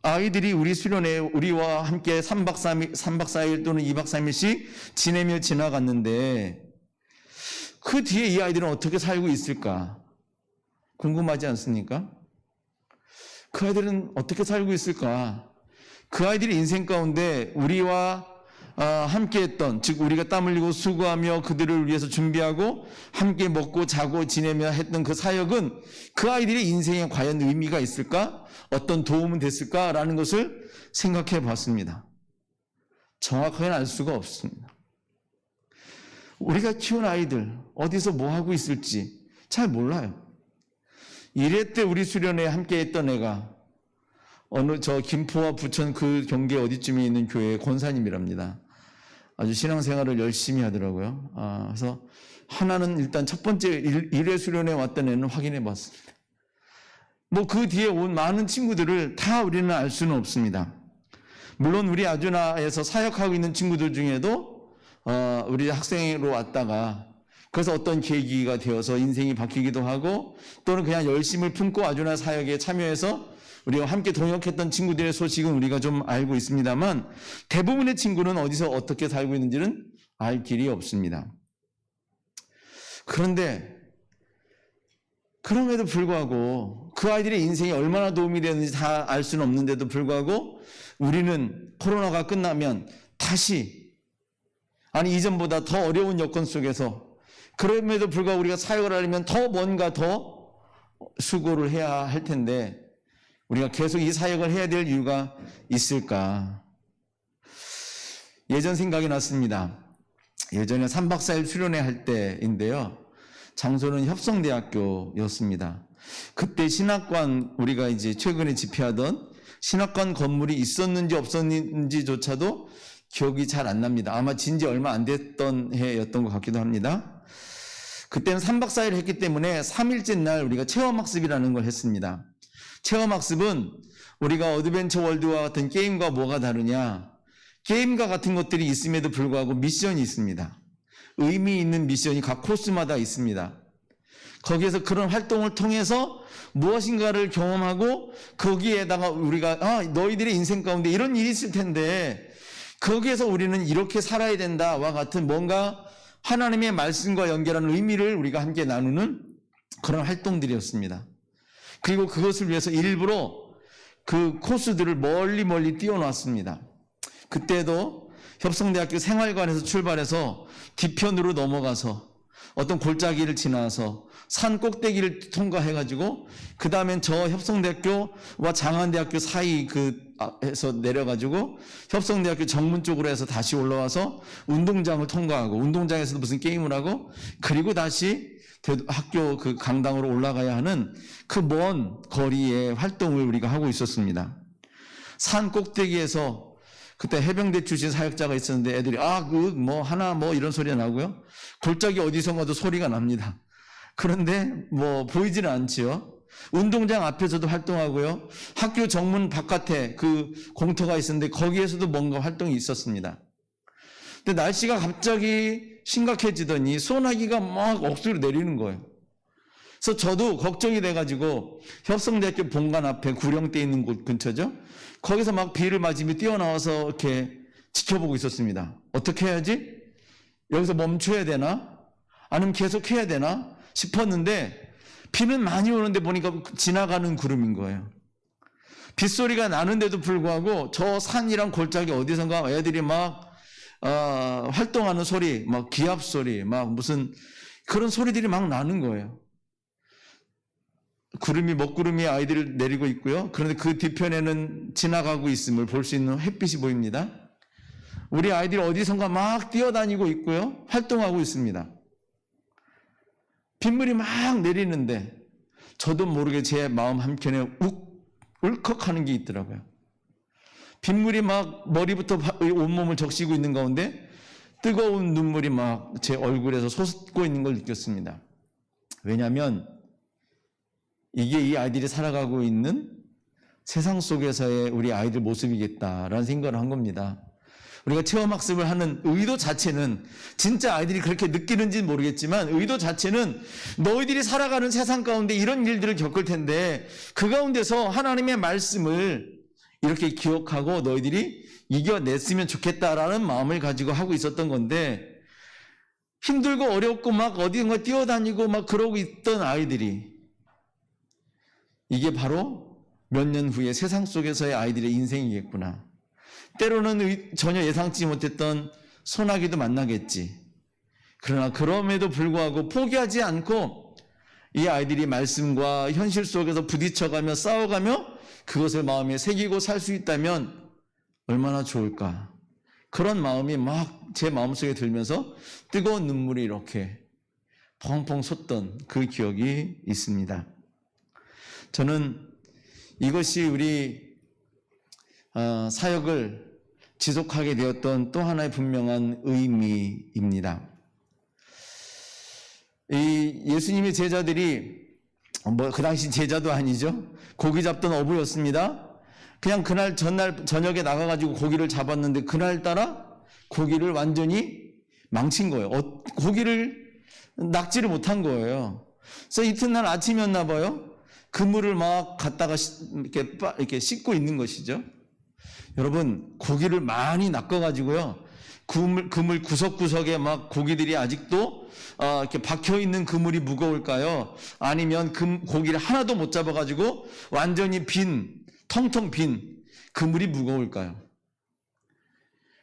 아이들이 우리 수련회 우리와 함께 3박 4일 또는 2박 3일씩 지내며 지나갔는데 그 뒤에 이 아이들은 어떻게 살고 있을까? 궁금하지 않습니까? 그 아이들은 어떻게 살고 있을까? 그 아이들의 인생 가운데 우리와 함께했던, 즉 우리가 땀 흘리고 수고하며 그들을 위해서 준비하고 함께 먹고 자고 지내며 했던 그 사역은 그 아이들의 인생에 과연 의미가 있을까? 어떤 도움은 됐을까라는 것을 생각해 봤습니다. 정확하게는 알 수가 없습니다. 우리가 키운 아이들 어디서 뭐 하고 있을지 잘 몰라요. 1회 때 우리 수련회에 함께했던 애가 어느 저 김포와 부천 그 경계 어디쯤에 있는 교회의 권사님이랍니다. 아주 신앙생활을 열심히 하더라고요. 그래서 하나는 일단 첫 번째 1회 수련회에 왔던 애는 확인해 봤습니다. 뭐 그 뒤에 온 많은 친구들을 다 우리는 알 수는 없습니다. 물론 우리 아주나에서 사역하고 있는 친구들 중에도 우리 학생으로 왔다가 그래서 어떤 계기가 되어서 인생이 바뀌기도 하고 또는 그냥 열심을 품고 아주나 사역에 참여해서 우리와 함께 동역했던 친구들의 소식은 우리가 좀 알고 있습니다만 대부분의 친구는 어디서 어떻게 살고 있는지는 알 길이 없습니다. 그런데 그럼에도 불구하고 그 아이들의 인생이 얼마나 도움이 되는지 다 알 수는 없는데도 불구하고 우리는 코로나가 끝나면 다시 이전보다 더 어려운 여건 속에서 그럼에도 불구하고 우리가 사역을 하려면 더 뭔가 더 수고를 해야 할 텐데 우리가 계속 이 사역을 해야 될 이유가 있을까? 예전 생각이 났습니다. 예전에 3박 4일 수련회 할 때인데요. 장소는 협성대학교였습니다. 그때 신학관, 우리가 이제 최근에 집회하던 신학관 건물이 있었는지 없었는지조차도 기억이 잘 안 납니다. 아마 진지 얼마 안 됐던 해였던 것 같기도 합니다. 그때는 3박 4일 했기 때문에 3일째 날 우리가 체험학습이라는 걸 했습니다. 체험학습은 우리가 어드벤처 월드와 같은 게임과 뭐가 다르냐? 게임과 같은 것들이 있음에도 불구하고 미션이 있습니다. 의미 있는 미션이 각 코스마다 있습니다. 거기에서 그런 활동을 통해서 무엇인가를 경험하고 거기에다가 우리가 너희들의 인생 가운데 이런 일이 있을 텐데 거기에서 우리는 이렇게 살아야 된다와 같은 뭔가 하나님의 말씀과 연결하는 의미를 우리가 함께 나누는 그런 활동들이었습니다. 그리고 그것을 위해서 일부러 그 코스들을 멀리 띄워놨습니다. 그때도 협성대학교 생활관에서 출발해서 뒤편으로 넘어가서 어떤 골짜기를 지나서 산 꼭대기를 통과해가지고 그 다음엔 저 협성대학교와 장안대학교 사이 에서 내려가지고 협성대학교 정문 쪽으로 해서 다시 올라와서 운동장을 통과하고 운동장에서도 무슨 게임을 하고 그리고 다시 학교 그 강당으로 올라가야 하는 그 먼 거리의 활동을 우리가 하고 있었습니다. 산 꼭대기에서 그때 해병대 출신 사역자가 있었는데 애들이 이런 소리가 나고요. 골짜기 어디선가도 소리가 납니다. 그런데 보이지는 않지요. 운동장 앞에서도 활동하고요. 학교 정문 바깥에 그 공터가 있었는데 거기에서도 뭔가 활동이 있었습니다. 근데 날씨가 갑자기 심각해지더니 소나기가 막 억수로 내리는 거예요. 그래서 저도 걱정이 돼가지고 협성대학교 본관 앞에 구령대 있는 곳 근처죠. 거기서 막 비를 맞으며 뛰어나와서 이렇게 지켜보고 있었습니다. 어떻게 해야지? 여기서 멈춰야 되나? 아니면 계속 해야 되나? 싶었는데 비는 많이 오는데 보니까 지나가는 구름인 거예요. 빗소리가 나는데도 불구하고 저 산이랑 골짜기 어디선가 애들이 막 활동하는 소리, 막 기합 소리, 막 무슨 그런 소리들이 막 나는 거예요. 먹구름이 아이들을 내리고 있고요. 그런데 그 뒤편에는 지나가고 있음을 볼 수 있는 햇빛이 보입니다. 우리 아이들이 어디선가 막 뛰어다니고 있고요. 활동하고 있습니다. 빗물이 막 내리는데 저도 모르게 제 마음 한켠에 울컥하는 게 있더라고요. 빗물이 막 머리부터 온몸을 적시고 있는 가운데 뜨거운 눈물이 막 제 얼굴에서 솟고 있는 걸 느꼈습니다. 왜냐하면 이게 이 아이들이 살아가고 있는 세상 속에서의 우리 아이들 모습이겠다라는 생각을 한 겁니다. 우리가 체험학습을 하는 의도 자체는 진짜 아이들이 그렇게 느끼는지는 모르겠지만 의도 자체는 너희들이 살아가는 세상 가운데 이런 일들을 겪을 텐데 그 가운데서 하나님의 말씀을 이렇게 기억하고 너희들이 이겨냈으면 좋겠다라는 마음을 가지고 하고 있었던 건데 힘들고 어렵고 막 어디선가 뛰어다니고 막 그러고 있던 아이들이 이게 바로 몇 년 후에 세상 속에서의 아이들의 인생이겠구나. 때로는 전혀 예상치 못했던 소나기도 만나겠지. 그러나 그럼에도 불구하고 포기하지 않고 이 아이들이 말씀과 현실 속에서 부딪혀가며 싸워가며 그것을 마음에 새기고 살 수 있다면 얼마나 좋을까. 그런 마음이 막 제 마음속에 들면서 뜨거운 눈물이 이렇게 펑펑 솟던 그 기억이 있습니다. 저는 이것이 우리 사역을 지속하게 되었던 또 하나의 분명한 의미입니다. 이 예수님의 제자들이 그 당시 제자도 아니죠. 고기 잡던 어부였습니다. 그냥 그날 전날 저녁에 나가가지고 고기를 잡았는데 그날따라 고기를 완전히 망친 거예요. 고기를 낚지를 못한 거예요. 그래서 이튿날 아침이었나 봐요. 그물을 막 갖다가 이렇게 씻고 있는 것이죠. 여러분, 고기를 많이 낚아가지고요. 그물 구석구석에 막 고기들이 아직도 이렇게 박혀 있는 그물이 무거울까요? 아니면 고기를 하나도 못 잡아가지고 완전히 텅텅 빈 그물이 무거울까요?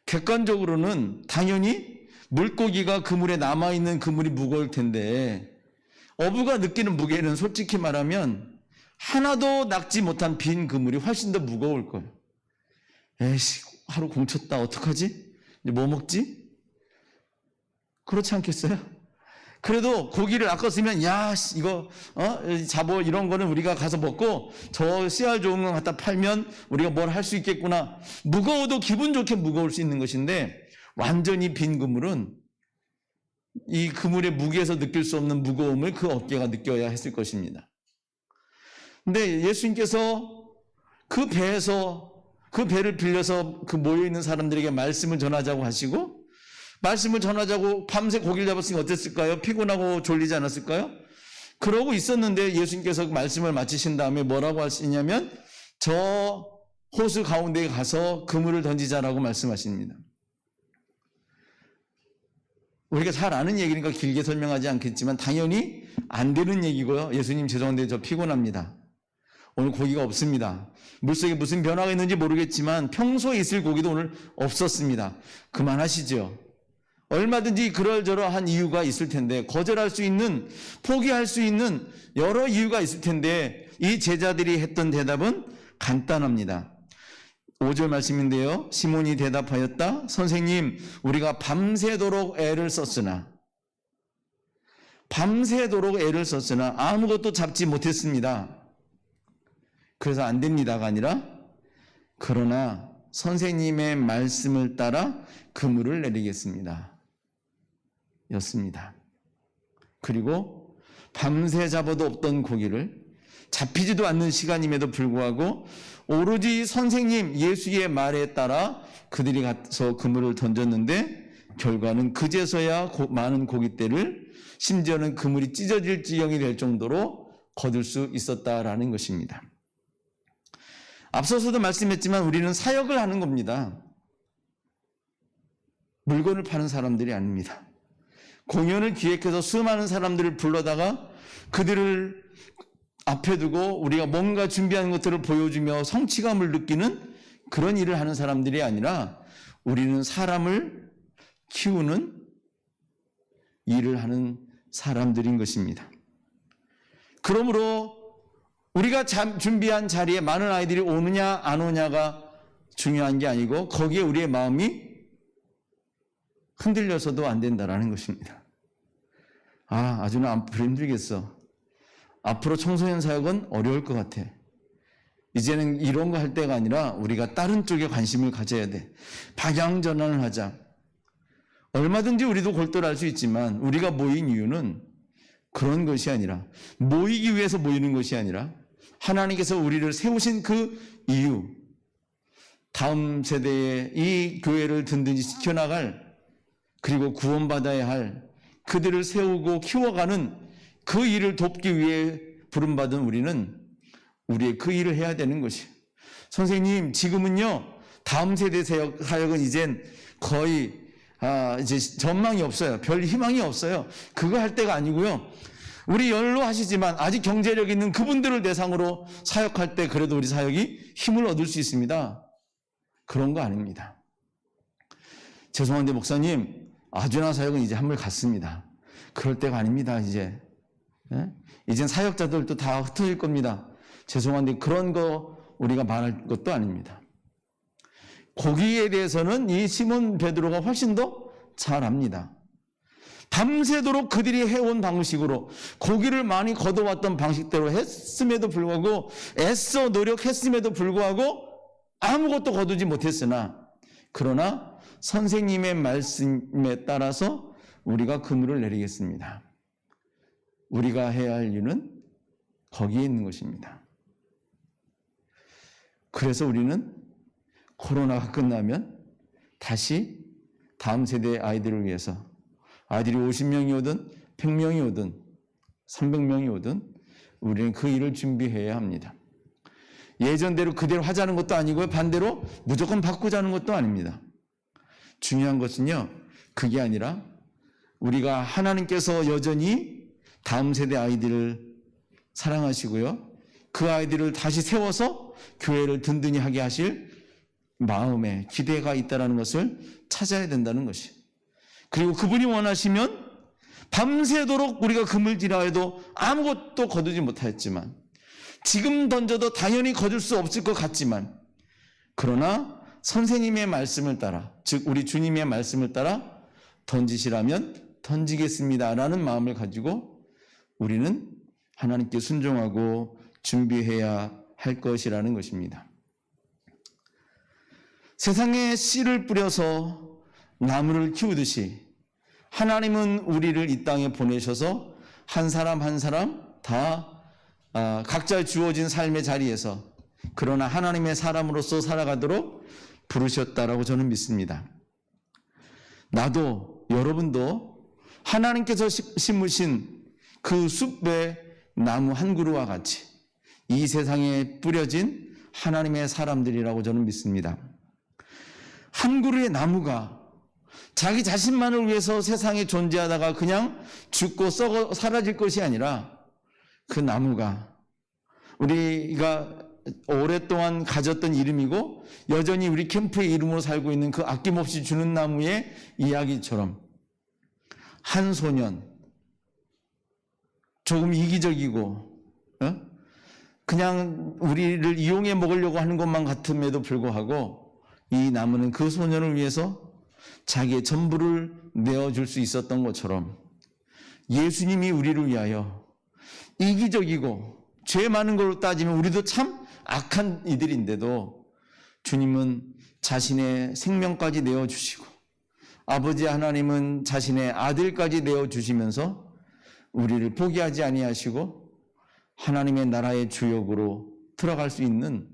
객관적으로는 당연히 물고기가 그물에 남아있는 그물이 무거울 텐데 어부가 느끼는 무게는 솔직히 말하면 하나도 낚지 못한 빈 그물이 훨씬 더 무거울 거예요. 에이씨, 하루 공쳤다. 어떡하지? 이제 뭐 먹지? 그렇지 않겠어요? 그래도 고기를 낚았으면 이거 잡어 이런 거는 우리가 가서 먹고 저 씨알 좋은 거 갖다 팔면 우리가 뭘 할 수 있겠구나. 무거워도 기분 좋게 무거울 수 있는 것인데 완전히 빈 그물은 이 그물의 무게에서 느낄 수 없는 무거움을 그 어깨가 느껴야 했을 것입니다. 근데 예수님께서 그 배를 빌려서 그 모여있는 사람들에게 말씀을 전하자고 하시고 말씀을 전하자고 밤새 고기를 잡았으니 어땠을까요? 피곤하고 졸리지 않았을까요? 그러고 있었는데 예수님께서 말씀을 마치신 다음에 뭐라고 하시냐면 저 호수 가운데에 가서 그물을 던지자라고 말씀하십니다. 우리가 잘 아는 얘기니까 길게 설명하지 않겠지만 당연히 안 되는 얘기고요. 예수님 죄송한데 저 피곤합니다. 오늘 고기가 없습니다. 물속에 무슨 변화가 있는지 모르겠지만 평소에 있을 고기도 오늘 없었습니다. 그만하시죠. 얼마든지 그럴저럴한 이유가 있을 텐데 거절할 수 있는, 포기할 수 있는 여러 이유가 있을 텐데 이 제자들이 했던 대답은 간단합니다. 5절 말씀인데요. 시몬이 대답하였다. 선생님, 우리가 밤새도록 애를 썼으나 아무것도 잡지 못했습니다. 그래서 안 됩니다가 아니라 그러나 선생님의 말씀을 따라 그물을 내리겠습니다. 였습니다. 그리고 밤새 잡아도 없던 고기를 잡히지도 않는 시간임에도 불구하고 오로지 선생님 예수의 말에 따라 그들이 가서 그물을 던졌는데 결과는 그제서야 많은 고깃대를 심지어는 그물이 찢어질 지경이 될 정도로 거둘 수 있었다라는 것입니다. 앞서서도 말씀했지만 우리는 사역을 하는 겁니다. 물건을 파는 사람들이 아닙니다. 공연을 기획해서 수많은 사람들을 불러다가 그들을 앞에 두고 우리가 뭔가 준비하는 것들을 보여주며 성취감을 느끼는 그런 일을 하는 사람들이 아니라 우리는 사람을 키우는 일을 하는 사람들인 것입니다. 그러므로 우리가 준비한 자리에 많은 아이들이 오느냐 안 오냐가 중요한 게 아니고 거기에 우리의 마음이 흔들려서도 안 된다라는 것입니다. 아주 나 앞으로 힘들겠어. 앞으로 청소년 사역은 어려울 것 같아. 이제는 이런 거 할 때가 아니라 우리가 다른 쪽에 관심을 가져야 돼. 방향 전환을 하자. 얼마든지 우리도 골똘할 수 있지만 우리가 모인 이유는 그런 것이 아니라, 모이기 위해서 모이는 것이 아니라 하나님께서 우리를 세우신 그 이유, 다음 세대에 이 교회를 든든히 지켜나갈, 그리고 구원받아야 할 그들을 세우고 키워가는 그 일을 돕기 위해 부름받은 우리는 우리의 그 일을 해야 되는 것이. 선생님, 지금은요 다음 세대 사역은 이젠 거의 이제 전망이 없어요. 별 희망이 없어요. 그거 할 때가 아니고요. 우리 연로하시지만 아직 경제력 있는 그분들을 대상으로 사역할 때 그래도 우리 사역이 힘을 얻을 수 있습니다. 그런 거 아닙니다. 죄송한데 목사님, 아주나 사역은 이제 한물 갔습니다. 그럴 때가 아닙니다. 이젠 사역자들도 다 흩어질 겁니다. 죄송한데 그런 거 우리가 말할 것도 아닙니다. 거기에 대해서는 이 시몬 베드로가 훨씬 더 잘 압니다. 밤새도록 그들이 해온 방식으로, 고기를 많이 걷어왔던 방식대로 했음에도 불구하고, 애써 노력했음에도 불구하고 아무것도 거두지 못했으나, 그러나 선생님의 말씀에 따라서 우리가 그물을 내리겠습니다. 우리가 해야 할 일은 거기에 있는 것입니다. 그래서 우리는 코로나가 끝나면 다시 다음 세대의 아이들을 위해서, 아이들이 50명이 오든 100명이 오든 300명이 오든 우리는 그 일을 준비해야 합니다. 예전대로 그대로 하자는 것도 아니고요, 반대로 무조건 바꾸자는 것도 아닙니다. 중요한 것은요, 그게 아니라 우리가 하나님께서 여전히 다음 세대 아이들을 사랑하시고요, 그 아이들을 다시 세워서 교회를 든든히 하게 하실 마음에 기대가 있다는 것을 찾아야 된다는 것이. 그리고 그분이 원하시면 밤새도록 우리가 그물질하 해도 아무것도 거두지 못하였지만, 지금 던져도 당연히 거둘 수 없을 것 같지만, 그러나 선생님의 말씀을 따라, 즉 우리 주님의 말씀을 따라 던지시라면 던지겠습니다 라는 마음을 가지고 우리는 하나님께 순종하고 준비해야 할 것이라는 것입니다. 세상에 씨를 뿌려서 나무를 키우듯이 하나님은 우리를 이 땅에 보내셔서 한 사람 한 사람 다 각자 주어진 삶의 자리에서, 그러나 하나님의 사람으로서 살아가도록 부르셨다라고 저는 믿습니다. 나도, 여러분도 하나님께서 심으신 그 숲의 나무 한 그루와 같이 이 세상에 뿌려진 하나님의 사람들이라고 저는 믿습니다. 한 그루의 나무가 자기 자신만을 위해서 세상에 존재하다가 그냥 죽고 썩어 사라질 것이 아니라, 그 나무가 우리가 오랫동안 가졌던 이름이고 여전히 우리 캠프의 이름으로 살고 있는 그 아낌없이 주는 나무의 이야기처럼, 한 소년, 조금 이기적이고 그냥 우리를 이용해 먹으려고 하는 것만 같음에도 불구하고 이 나무는 그 소년을 위해서 자기의 전부를 내어줄 수 있었던 것처럼, 예수님이 우리를 위하여 이기적이고 죄 많은 걸로 따지면 우리도 참 악한 이들인데도 주님은 자신의 생명까지 내어주시고, 아버지 하나님은 자신의 아들까지 내어주시면서 우리를 포기하지 아니하시고 하나님의 나라의 주역으로 들어갈 수 있는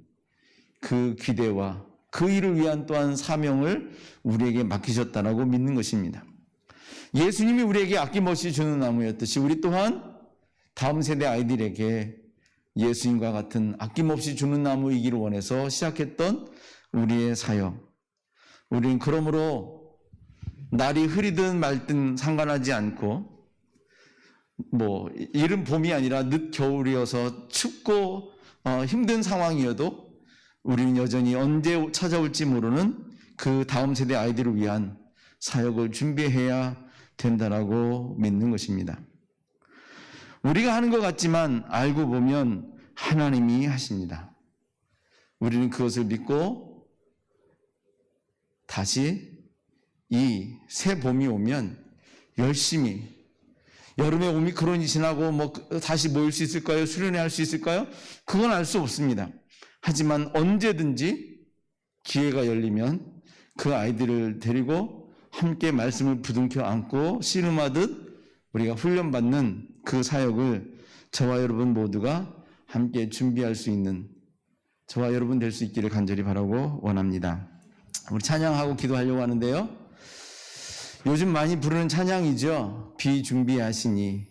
그 기대와 그 일을 위한 또한 사명을 우리에게 맡기셨다라고 믿는 것입니다. 예수님이 우리에게 아낌없이 주는 나무였듯이 우리 또한 다음 세대 아이들에게 예수님과 같은 아낌없이 주는 나무이기를 원해서 시작했던 우리의 사역. 우리는 그러므로 날이 흐리든 맑든 상관하지 않고, 이른 봄이 아니라 늦 겨울이어서 춥고 힘든 상황이어도 우리는 여전히 언제 찾아올지 모르는 그 다음 세대 아이들을 위한 사역을 준비해야 된다라고 믿는 것입니다. 우리가 하는 것 같지만 알고 보면 하나님이 하십니다. 우리는 그것을 믿고 다시 이 새 봄이 오면 열심히, 여름에 오미크론이 지나고 다시 모일 수 있을까요? 수련회 할 수 있을까요? 그건 알 수 없습니다. 하지만 언제든지 기회가 열리면 그 아이들을 데리고 함께 말씀을 부둥켜 안고 씨름하듯 우리가 훈련받는 그 사역을 저와 여러분 모두가 함께 준비할 수 있는 저와 여러분 될 수 있기를 간절히 바라고 원합니다. 우리 찬양하고 기도하려고 하는데요. 요즘 많이 부르는 찬양이죠. 비 준비하시니.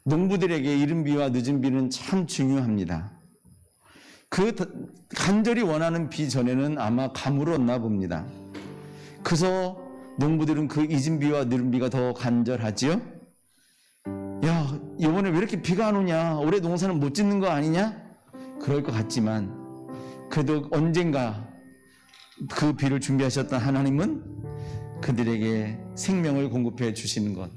농부들에게 이른 비와 늦은 비는 참 중요합니다. 그 간절히 원하는 비 전에는 아마 가물었나 봅니다. 그래서 농부들은 그 잊은 비와 늦은 비가 더 간절하지요. 야, 이번에 왜 이렇게 비가 안 오냐? 올해 농사는 못 짓는 거 아니냐? 그럴 것 같지만 그래도 언젠가 그 비를 준비하셨던 하나님은 그들에게 생명을 공급해 주시는 것.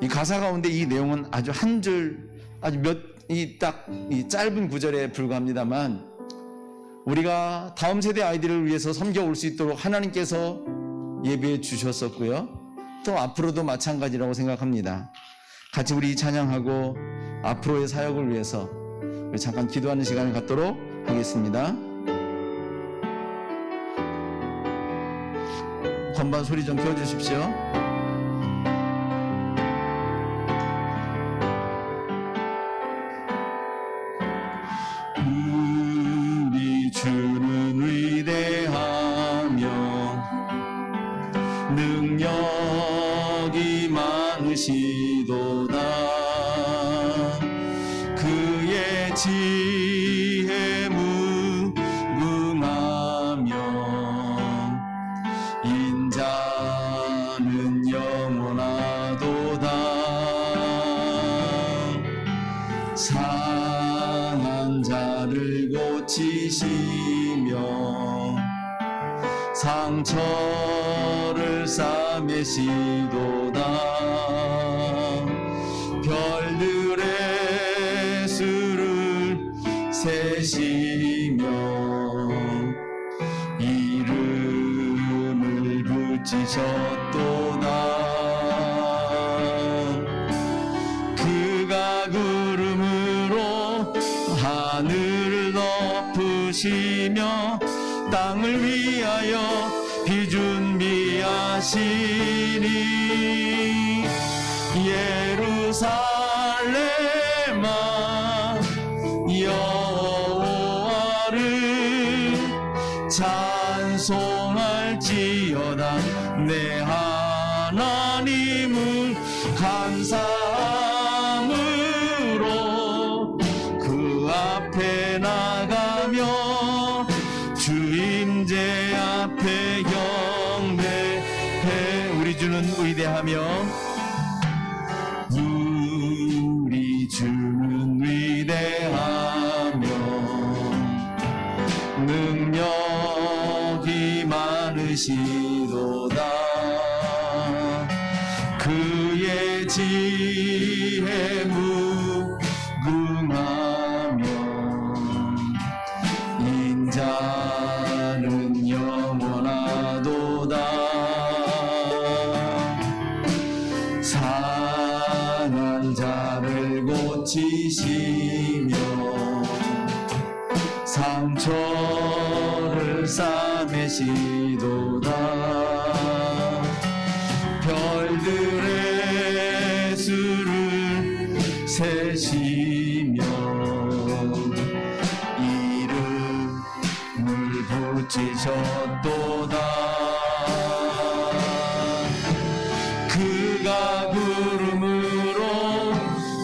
이 가사 가운데 이 내용은 아주 한 줄, 아주 이 짧은 구절에 불과합니다만 우리가 다음 세대 아이들을 위해서 섬겨올 수 있도록 하나님께서 예배해 주셨었고요. 또 앞으로도 마찬가지라고 생각합니다. 같이 우리 찬양하고 앞으로의 사역을 위해서 우리 잠깐 기도하는 시간을 갖도록 하겠습니다. 건반 소리 좀 켜주십시오. 우리 주는 위대하며 능력이 많으시도다. 그의 지혜 무궁하며 인자는 영원하도다. 상한 자를 고치시며 상처를 싸매시도다. 별들의 수를 세시며 이름을 붙이셨도다. 그가 구름으로 하늘을 덮으시며 땅을 위하여 비 준비하시니 예루살렘아 여호와를 찬송할지어다. 내 하나님을 감사함으로 그 앞에 나가며 주 임재 앞에 경배해. 우리 주는 위대하며 우리 주는 위대하며 능력이 많으시도다. 그의 지혜 무궁하며 인자는 영원하도다. 상한 자를 고치시며 상처를 싸매시도다. 별들의 수를 세시며 이름을 붙이셨도다. 그가 구름으로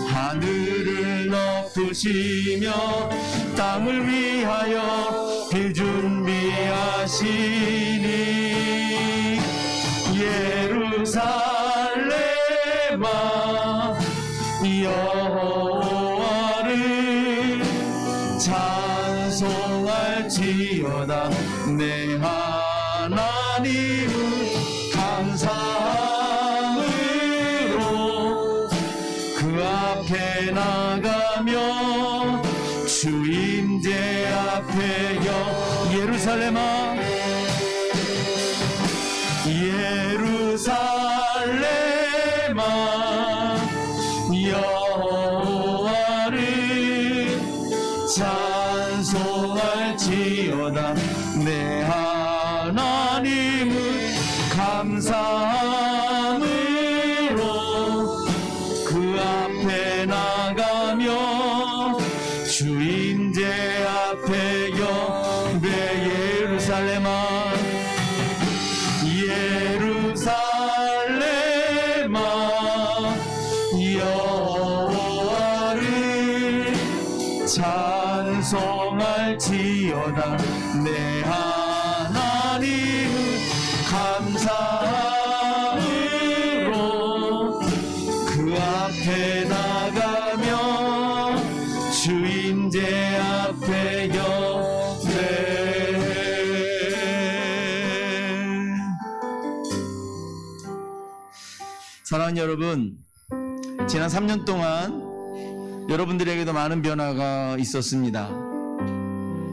하늘을 덮으시며 땅을 위하여 비 준비하시니 예루살렘아 감사할지어다. 내 하나님은 감사함으로 그 앞에 나가며 주 임재 앞에여 예루살렘아 예루살렘아 여호와를 찬송할지어다. 내 하나님은 감사함으로 그 앞에 나가며 주 임재 앞에 여배 예루살렘아 예루살렘아 여호와를 찬송할지어다. 내 하나님은 감사함으로 그 앞에 나가며 주 임재 앞에 여배. 사랑하는 여러분, 지난 3년 동안 여러분들에게도 많은 변화가 있었습니다.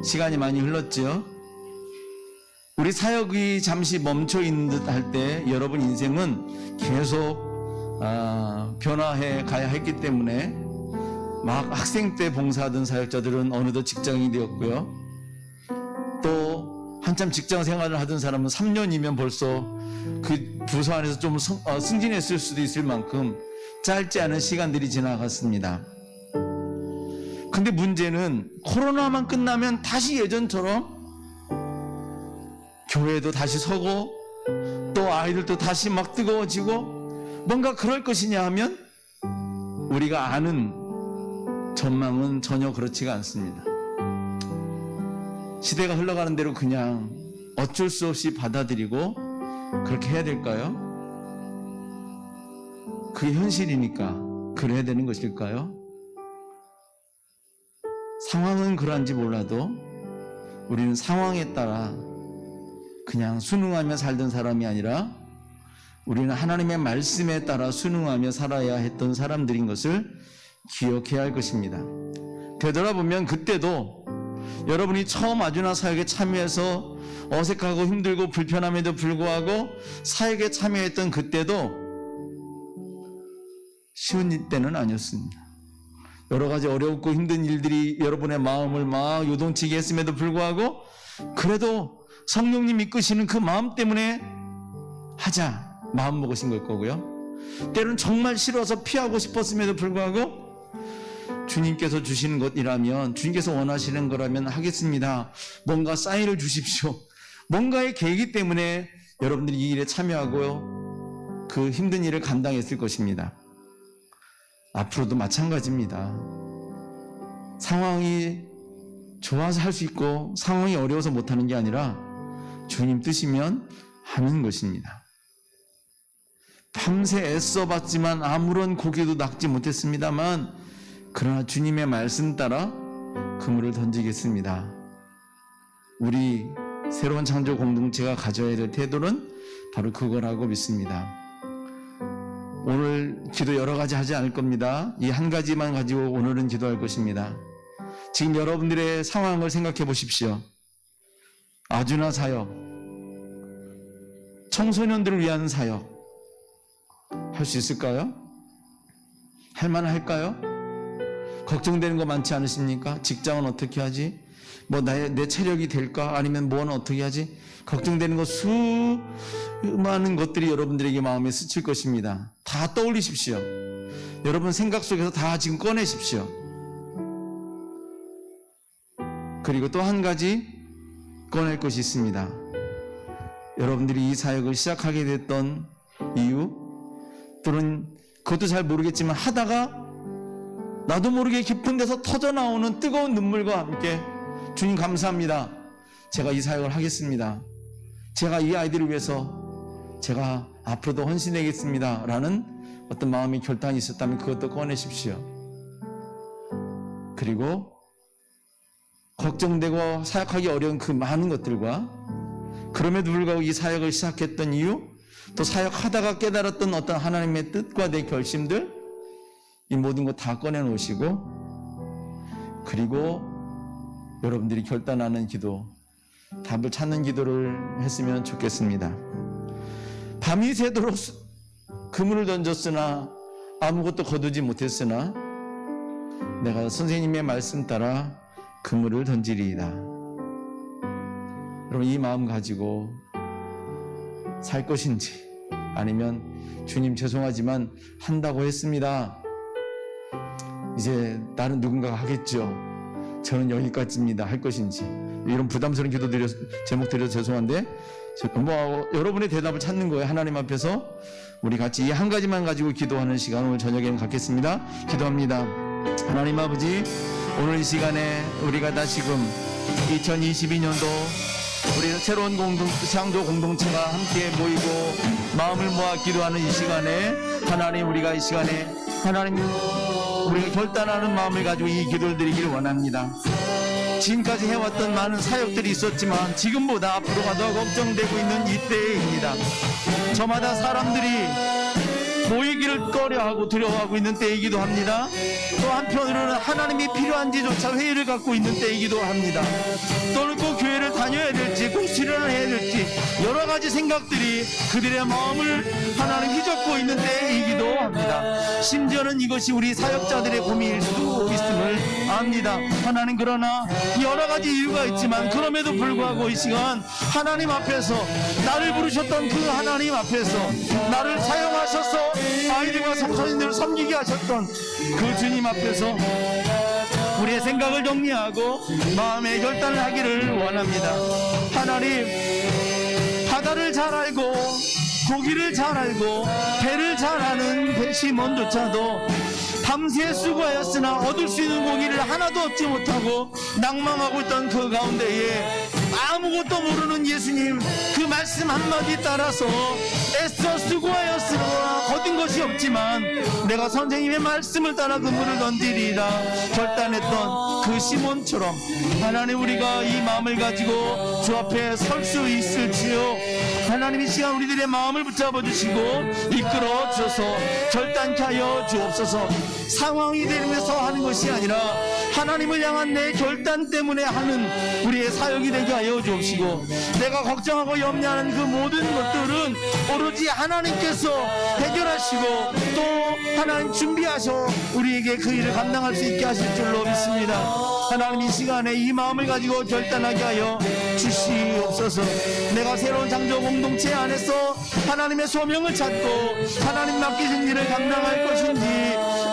시간이 많이 흘렀죠. 우리 사역이 잠시 멈춰 있는 듯 할 때 여러분 인생은 계속 변화해 가야 했기 때문에 막 학생 때 봉사하던 사역자들은 어느덧 직장인이 되었고요. 또 한참 직장 생활을 하던 사람은 3년이면 벌써 그 부서 안에서 좀 승진했을 수도 있을 만큼 짧지 않은 시간들이 지나갔습니다. 근데 문제는 코로나만 끝나면 다시 예전처럼 교회도 다시 서고 또 아이들도 다시 막 뜨거워지고 뭔가 그럴 것이냐 하면 우리가 아는 전망은 전혀 그렇지가 않습니다. 시대가 흘러가는 대로 그냥 어쩔 수 없이 받아들이고 그렇게 해야 될까요? 그게 현실이니까 그래야 되는 것일까요? 상황은 그러한지 몰라도 우리는 상황에 따라 그냥 순응하며 살던 사람이 아니라 우리는 하나님의 말씀에 따라 순응하며 살아야 했던 사람들인 것을 기억해야 할 것입니다. 되돌아보면 그때도 여러분이 처음 아주나 사역에 참여해서 어색하고 힘들고 불편함에도 불구하고 사역에 참여했던 그때도 쉬운 때는 아니었습니다. 여러 가지 어렵고 힘든 일들이 여러분의 마음을 막 요동치게 했음에도 불구하고 그래도 성령님 이끄시는 그 마음 때문에 하자 마음 먹으신 걸 거고요. 때로는 정말 싫어서 피하고 싶었음에도 불구하고 주님께서 주시는 것이라면 주님께서 원하시는 거라면 하겠습니다. 뭔가 사인을 주십시오. 뭔가의 계기 때문에 여러분들이 이 일에 참여하고 그 힘든 일을 감당했을 것입니다. 앞으로도 마찬가지입니다. 상황이 좋아서 할 수 있고 상황이 어려워서 못하는 게 아니라 주님 뜻이면 하는 것입니다. 밤새 애써봤지만 아무런 고개도 낚지 못했습니다만 그러나 주님의 말씀 따라 그물을 던지겠습니다. 우리 새로운 창조 공동체가 가져야 될 태도는 바로 그거라고 믿습니다. 오늘 기도 여러 가지 하지 않을 겁니다. 이 한 가지만 가지고 오늘은 기도할 것입니다. 지금 여러분들의 상황을 생각해 보십시오. 아주나 사역, 청소년들을 위한 사역 할 수 있을까요? 할 만할까요? 걱정되는 거 많지 않으십니까? 직장은 어떻게 하지? 뭐 내 체력이 될까? 아니면 뭐는 어떻게 하지? 걱정되는 거 수많은 것들이 여러분들에게 마음에 스칠 것입니다. 다 떠올리십시오. 여러분 생각 속에서 다 지금 꺼내십시오. 그리고 또 한 가지 꺼낼 것이 있습니다. 여러분들이 이 사역을 시작하게 됐던 이유, 또는 그것도 잘 모르겠지만 하다가 나도 모르게 깊은 데서 터져 나오는 뜨거운 눈물과 함께 주님 감사합니다. 제가 이 사역을 하겠습니다. 제가 이 아이들을 위해서 제가 앞으로도 헌신하겠습니다. 라는 어떤 마음의 결단이 있었다면 그것도 꺼내십시오. 그리고 걱정되고 사역하기 어려운 그 많은 것들과 그럼에도 불구하고 이 사역을 시작했던 이유, 또 사역하다가 깨달았던 어떤 하나님의 뜻과 내 결심들, 이 모든 것 다 꺼내놓으시고, 그리고 여러분들이 결단하는 기도, 답을 찾는 기도를 했으면 좋겠습니다. 밤이 새도록 그물을 던졌으나 아무것도 거두지 못했으나 내가 선생님의 말씀 따라 그물을 던지리이다. 여러분, 이 마음 가지고 살 것인지, 아니면 주님 죄송하지만 한다고 했습니다, 이제 나는 누군가가 하겠죠, 저는 여기까지입니다 할 것인지, 이런 부담스러운 기도 제목 드려서 죄송한데 여러분의 대답을 찾는 거예요. 하나님 앞에서 우리 같이 이 한 가지만 가지고 기도하는 시간 오늘 저녁에는 갖겠습니다. 기도합니다. 하나님 아버지, 오늘 이 시간에 우리가 다시금 2022년도 우리 새로운 창조 공동체가 함께 모이고 마음을 모아 기도하는 이 시간에, 하나님, 우리가 이 시간에 하나님 우리가 결단하는 마음을 가지고 이 기도를 드리길 원합니다. 지금까지 해왔던 많은 사역들이 있었지만 지금보다 앞으로가 더 걱정되고 있는 이때입니다. 저마다 사람들이 모이기를 꺼려하고 두려워하고 있는 때이기도 합니다. 또 한편으로는 하나님이 필요한지조차 회의를 갖고 있는 때이기도 합니다. 또는 꼭 교회를 다녀야 될지, 꼭 수련을 해야 될지, 여러 가지 생각들이 그들의 마음을 하나님 휘젓고 있는 때이기도 합니다. 심지어는 이것이 우리 사역자들의 고민일 수도 있음을 압니다. 하나님, 그러나 여러 가지 이유가 있지만 그럼에도 불구하고 이 시간 하나님 앞에서, 나를 부르셨던 그 하나님 앞에서, 나를 사용하셔서 아이들과 청소년들을 섬기게 하셨던 그 주님 앞에서 우리의 생각을 정리하고 마음의 결단을 하기를 원합니다. 하나님, 바다를 잘 알고 고기를 잘 알고 배를 잘 아는 시몬조차도 밤새 수고하였으나 얻을 수 있는 고기를 하나도 얻지 못하고 낭망하고 있던 그 가운데에 아무것도 모르는 예수님 그 말씀 한마디 따라서 애써 수고하였으나 거둔 것이 없지만 내가 선생님의 말씀을 따라 그물을 던지리라 결단했던 그 시몬처럼 하나님, 우리가 이 마음을 가지고 주 앞에 설 수 있을지요. 하나님, 이 시간 우리들의 마음을 붙잡아 주시고 이끌어 주셔서 결단케 하여 주옵소서. 상황이 되면서 하는 것이 아니라 하나님을 향한 내 결단 때문에 하는 우리의 사역이 되게 하여 주옵시고, 내가 걱정하고 염려하는 그 모든 것들은 오로지 하나님께서 해결하시고 또 하나님 준비하셔 우리에게 그 일을 감당할 수 있게 하실 줄로 믿습니다. 하나님, 이 시간에 이 마음을 가지고 결단하게 하여 주시옵소서. 내가 새로운 창조 공동체 안에서 하나님의 소명을 찾고 하나님 맡기신 일을 감당할 것인지,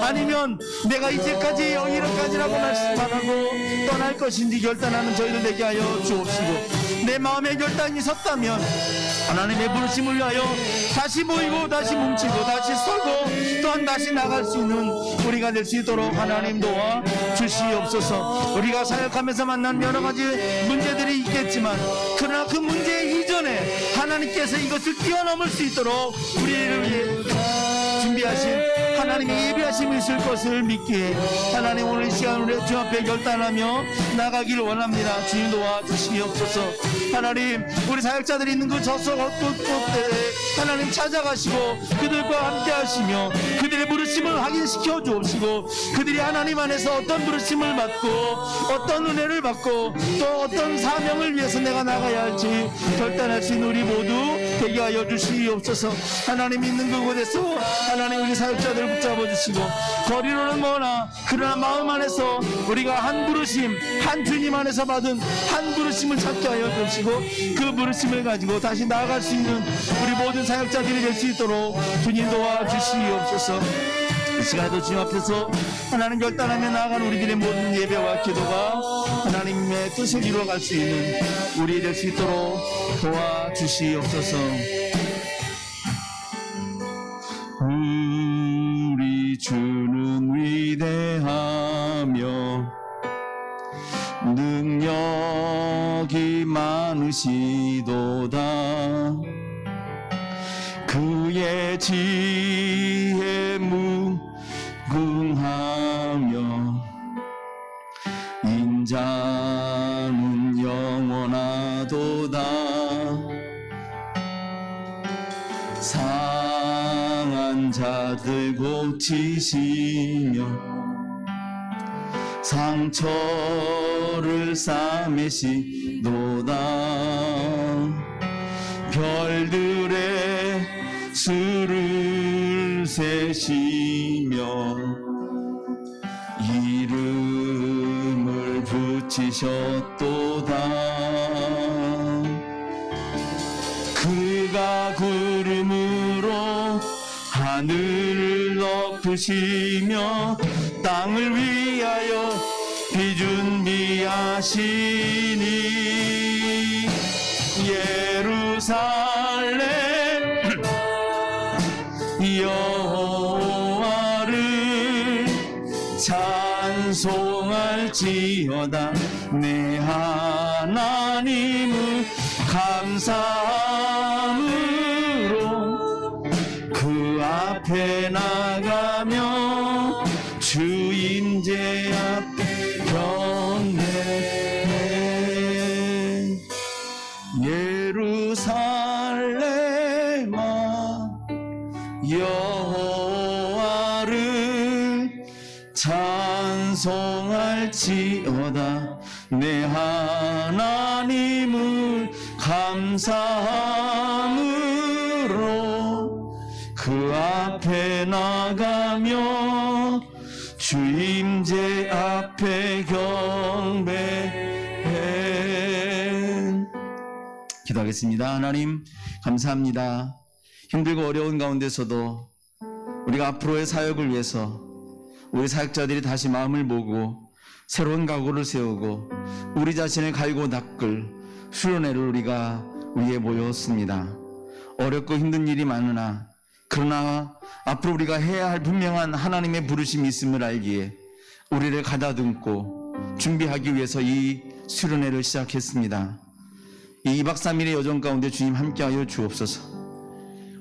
아니면 내가 이제까지 여기까지라고 말씀 안 하고 떠날 것인지 결단하는 저희들 되게 하여 주옵시고, 내 마음의 결단이 섰다면 하나님의 부르심을 위하여 다시 모이고 다시 뭉치고 다시 서고 또한 다시 나갈 수 있는 우리가 될 수 있도록 하나님 도와 주시옵소서. 우리가 사역하면서 만난 여러 가지 문제들이 있겠지만 그러나 그 문제 이전에 하나님께서 이것을 뛰어넘을 수 있도록 우리를 위해 준비하신 하나님의 예비하심이 있을 것을 믿기에 하나님, 오늘 이 시간 우리 주 앞에 결단하며 나가기를 원합니다. 주님 도와주시옵소서. 하나님, 우리 사역자들이 있는 그 저속 곳곳에 하나님 찾아가시고 그들과 함께 하시며 그들의 부르심을 확인시켜 주옵시고, 그들이 하나님 안에서 어떤 부르심을 받고 어떤 은혜를 받고 또 어떤 사명을 위해서 내가 나가야 할지 결단할 수 있는 우리 모두 되게 하여 주시옵소서. 하나님 있는 그곳에서 하나님 우리 사역자들을 붙잡아 주시고, 거리로는 머나 그러나 마음 안에서 우리가 한 부르심, 한 주님 안에서 받은 한 부르심을 찾게 하여 주시고 그 부르심을 가지고 다시 나아갈 수 있는 우리 모든 사역자들이 될 수 있도록 주님 도와주시옵소서. 이 시간에도 주님 앞에서 하나님 결단하며 나아가는 우리들의 모든 예배와 기도가 하나님의 뜻을 이루어갈 수 있는 우리 될 수 있도록 도와주시옵소서. 우리 주는 위대하며 능력이 많으시도다. 그의 지혜 무궁하며 인자 아들 고치시며 상처를 싸매시도다. 별들의 수를 세시며 이름을 붙이셨도다. 그가 구름으로 하늘을 덮으시며 땅을 위하여 비 준비하시니 예루살렘 여호와를 찬송할지어다. 내 하나님을 감사함으로 그 앞에 나가며 주 임재 앞에 경배해. 예루살렘아 여호와를 찬송할지어다. 내 하나님을 감사함으로 그 앞에 나가며 주 임재 앞에 경배해. 기도하겠습니다. 하나님 감사합니다. 힘들고 어려운 가운데서도 우리가 앞으로의 사역을 위해서 우리 사역자들이 다시 마음을 모으고 새로운 각오를 세우고 우리 자신을 갈고 닦을 수련회를 우리가 위해 모였습니다. 어렵고 힘든 일이 많으나 그러나 앞으로 우리가 해야 할 분명한 하나님의 부르심이 있음을 알기에 우리를 가다듬고 준비하기 위해서 이 수련회를 시작했습니다. 이 2박 3일의 여정 가운데 주님 함께하여 주옵소서.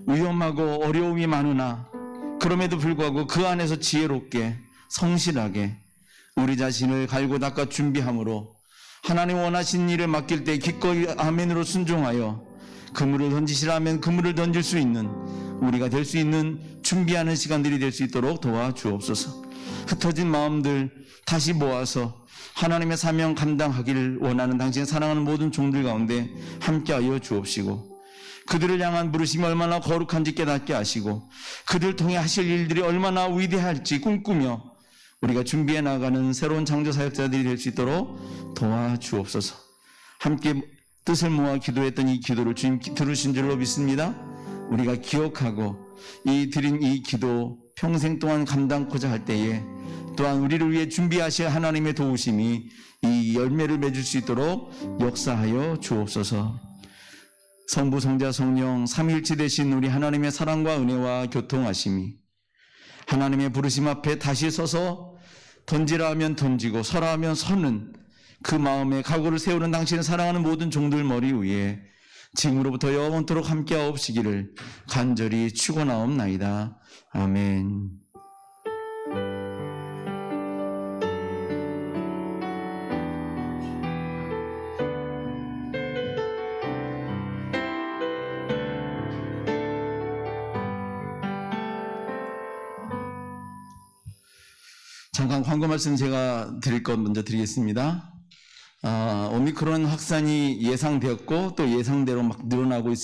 위험하고 어려움이 많으나 그럼에도 불구하고 그 안에서 지혜롭게 성실하게 우리 자신을 갈고 닦아 준비함으로 하나님 원하신 일을 맡길 때 기꺼이 아멘으로 순종하여 그물을 던지시라면 그물을 던질 수 있는 우리가 될 수 있는 준비하는 시간들이 될 수 있도록 도와주옵소서. 흩어진 마음들 다시 모아서 하나님의 사명 감당하기를 원하는 당신의 사랑하는 모든 종들 가운데 함께하여 주옵시고 그들을 향한 부르심이 얼마나 거룩한지 깨닫게 하시고 그들 통해 하실 일들이 얼마나 위대할지 꿈꾸며 우리가 준비해 나가는 새로운 창조 사역자들이 될 수 있도록 도와주옵소서. 함께 뜻을 모아 기도했던 이 기도를 주님 들으신 줄로 믿습니다. 우리가 기억하고 드린 이 기도 평생 동안 감당코자 할 때에 또한 우리를 위해 준비하실 하나님의 도우심이 이 열매를 맺을 수 있도록 역사하여 주옵소서. 성부 성자 성령 삼위일체 되신 우리 하나님의 사랑과 은혜와 교통하심이 하나님의 부르심 앞에 다시 서서 던지라 하면 던지고 서라 하면 서는 그 마음에 각오를 세우는 당신을 사랑하는 모든 종들 머리 위에 지금으로부터 영원토록 함께하옵시기를 간절히 축원하옵나이다. 아멘. 잠깐 광고 말씀 제가 드릴 것 먼저 드리겠습니다. 오미크론 확산이 예상되었고 또 예상대로 막 늘어나고 있습니다.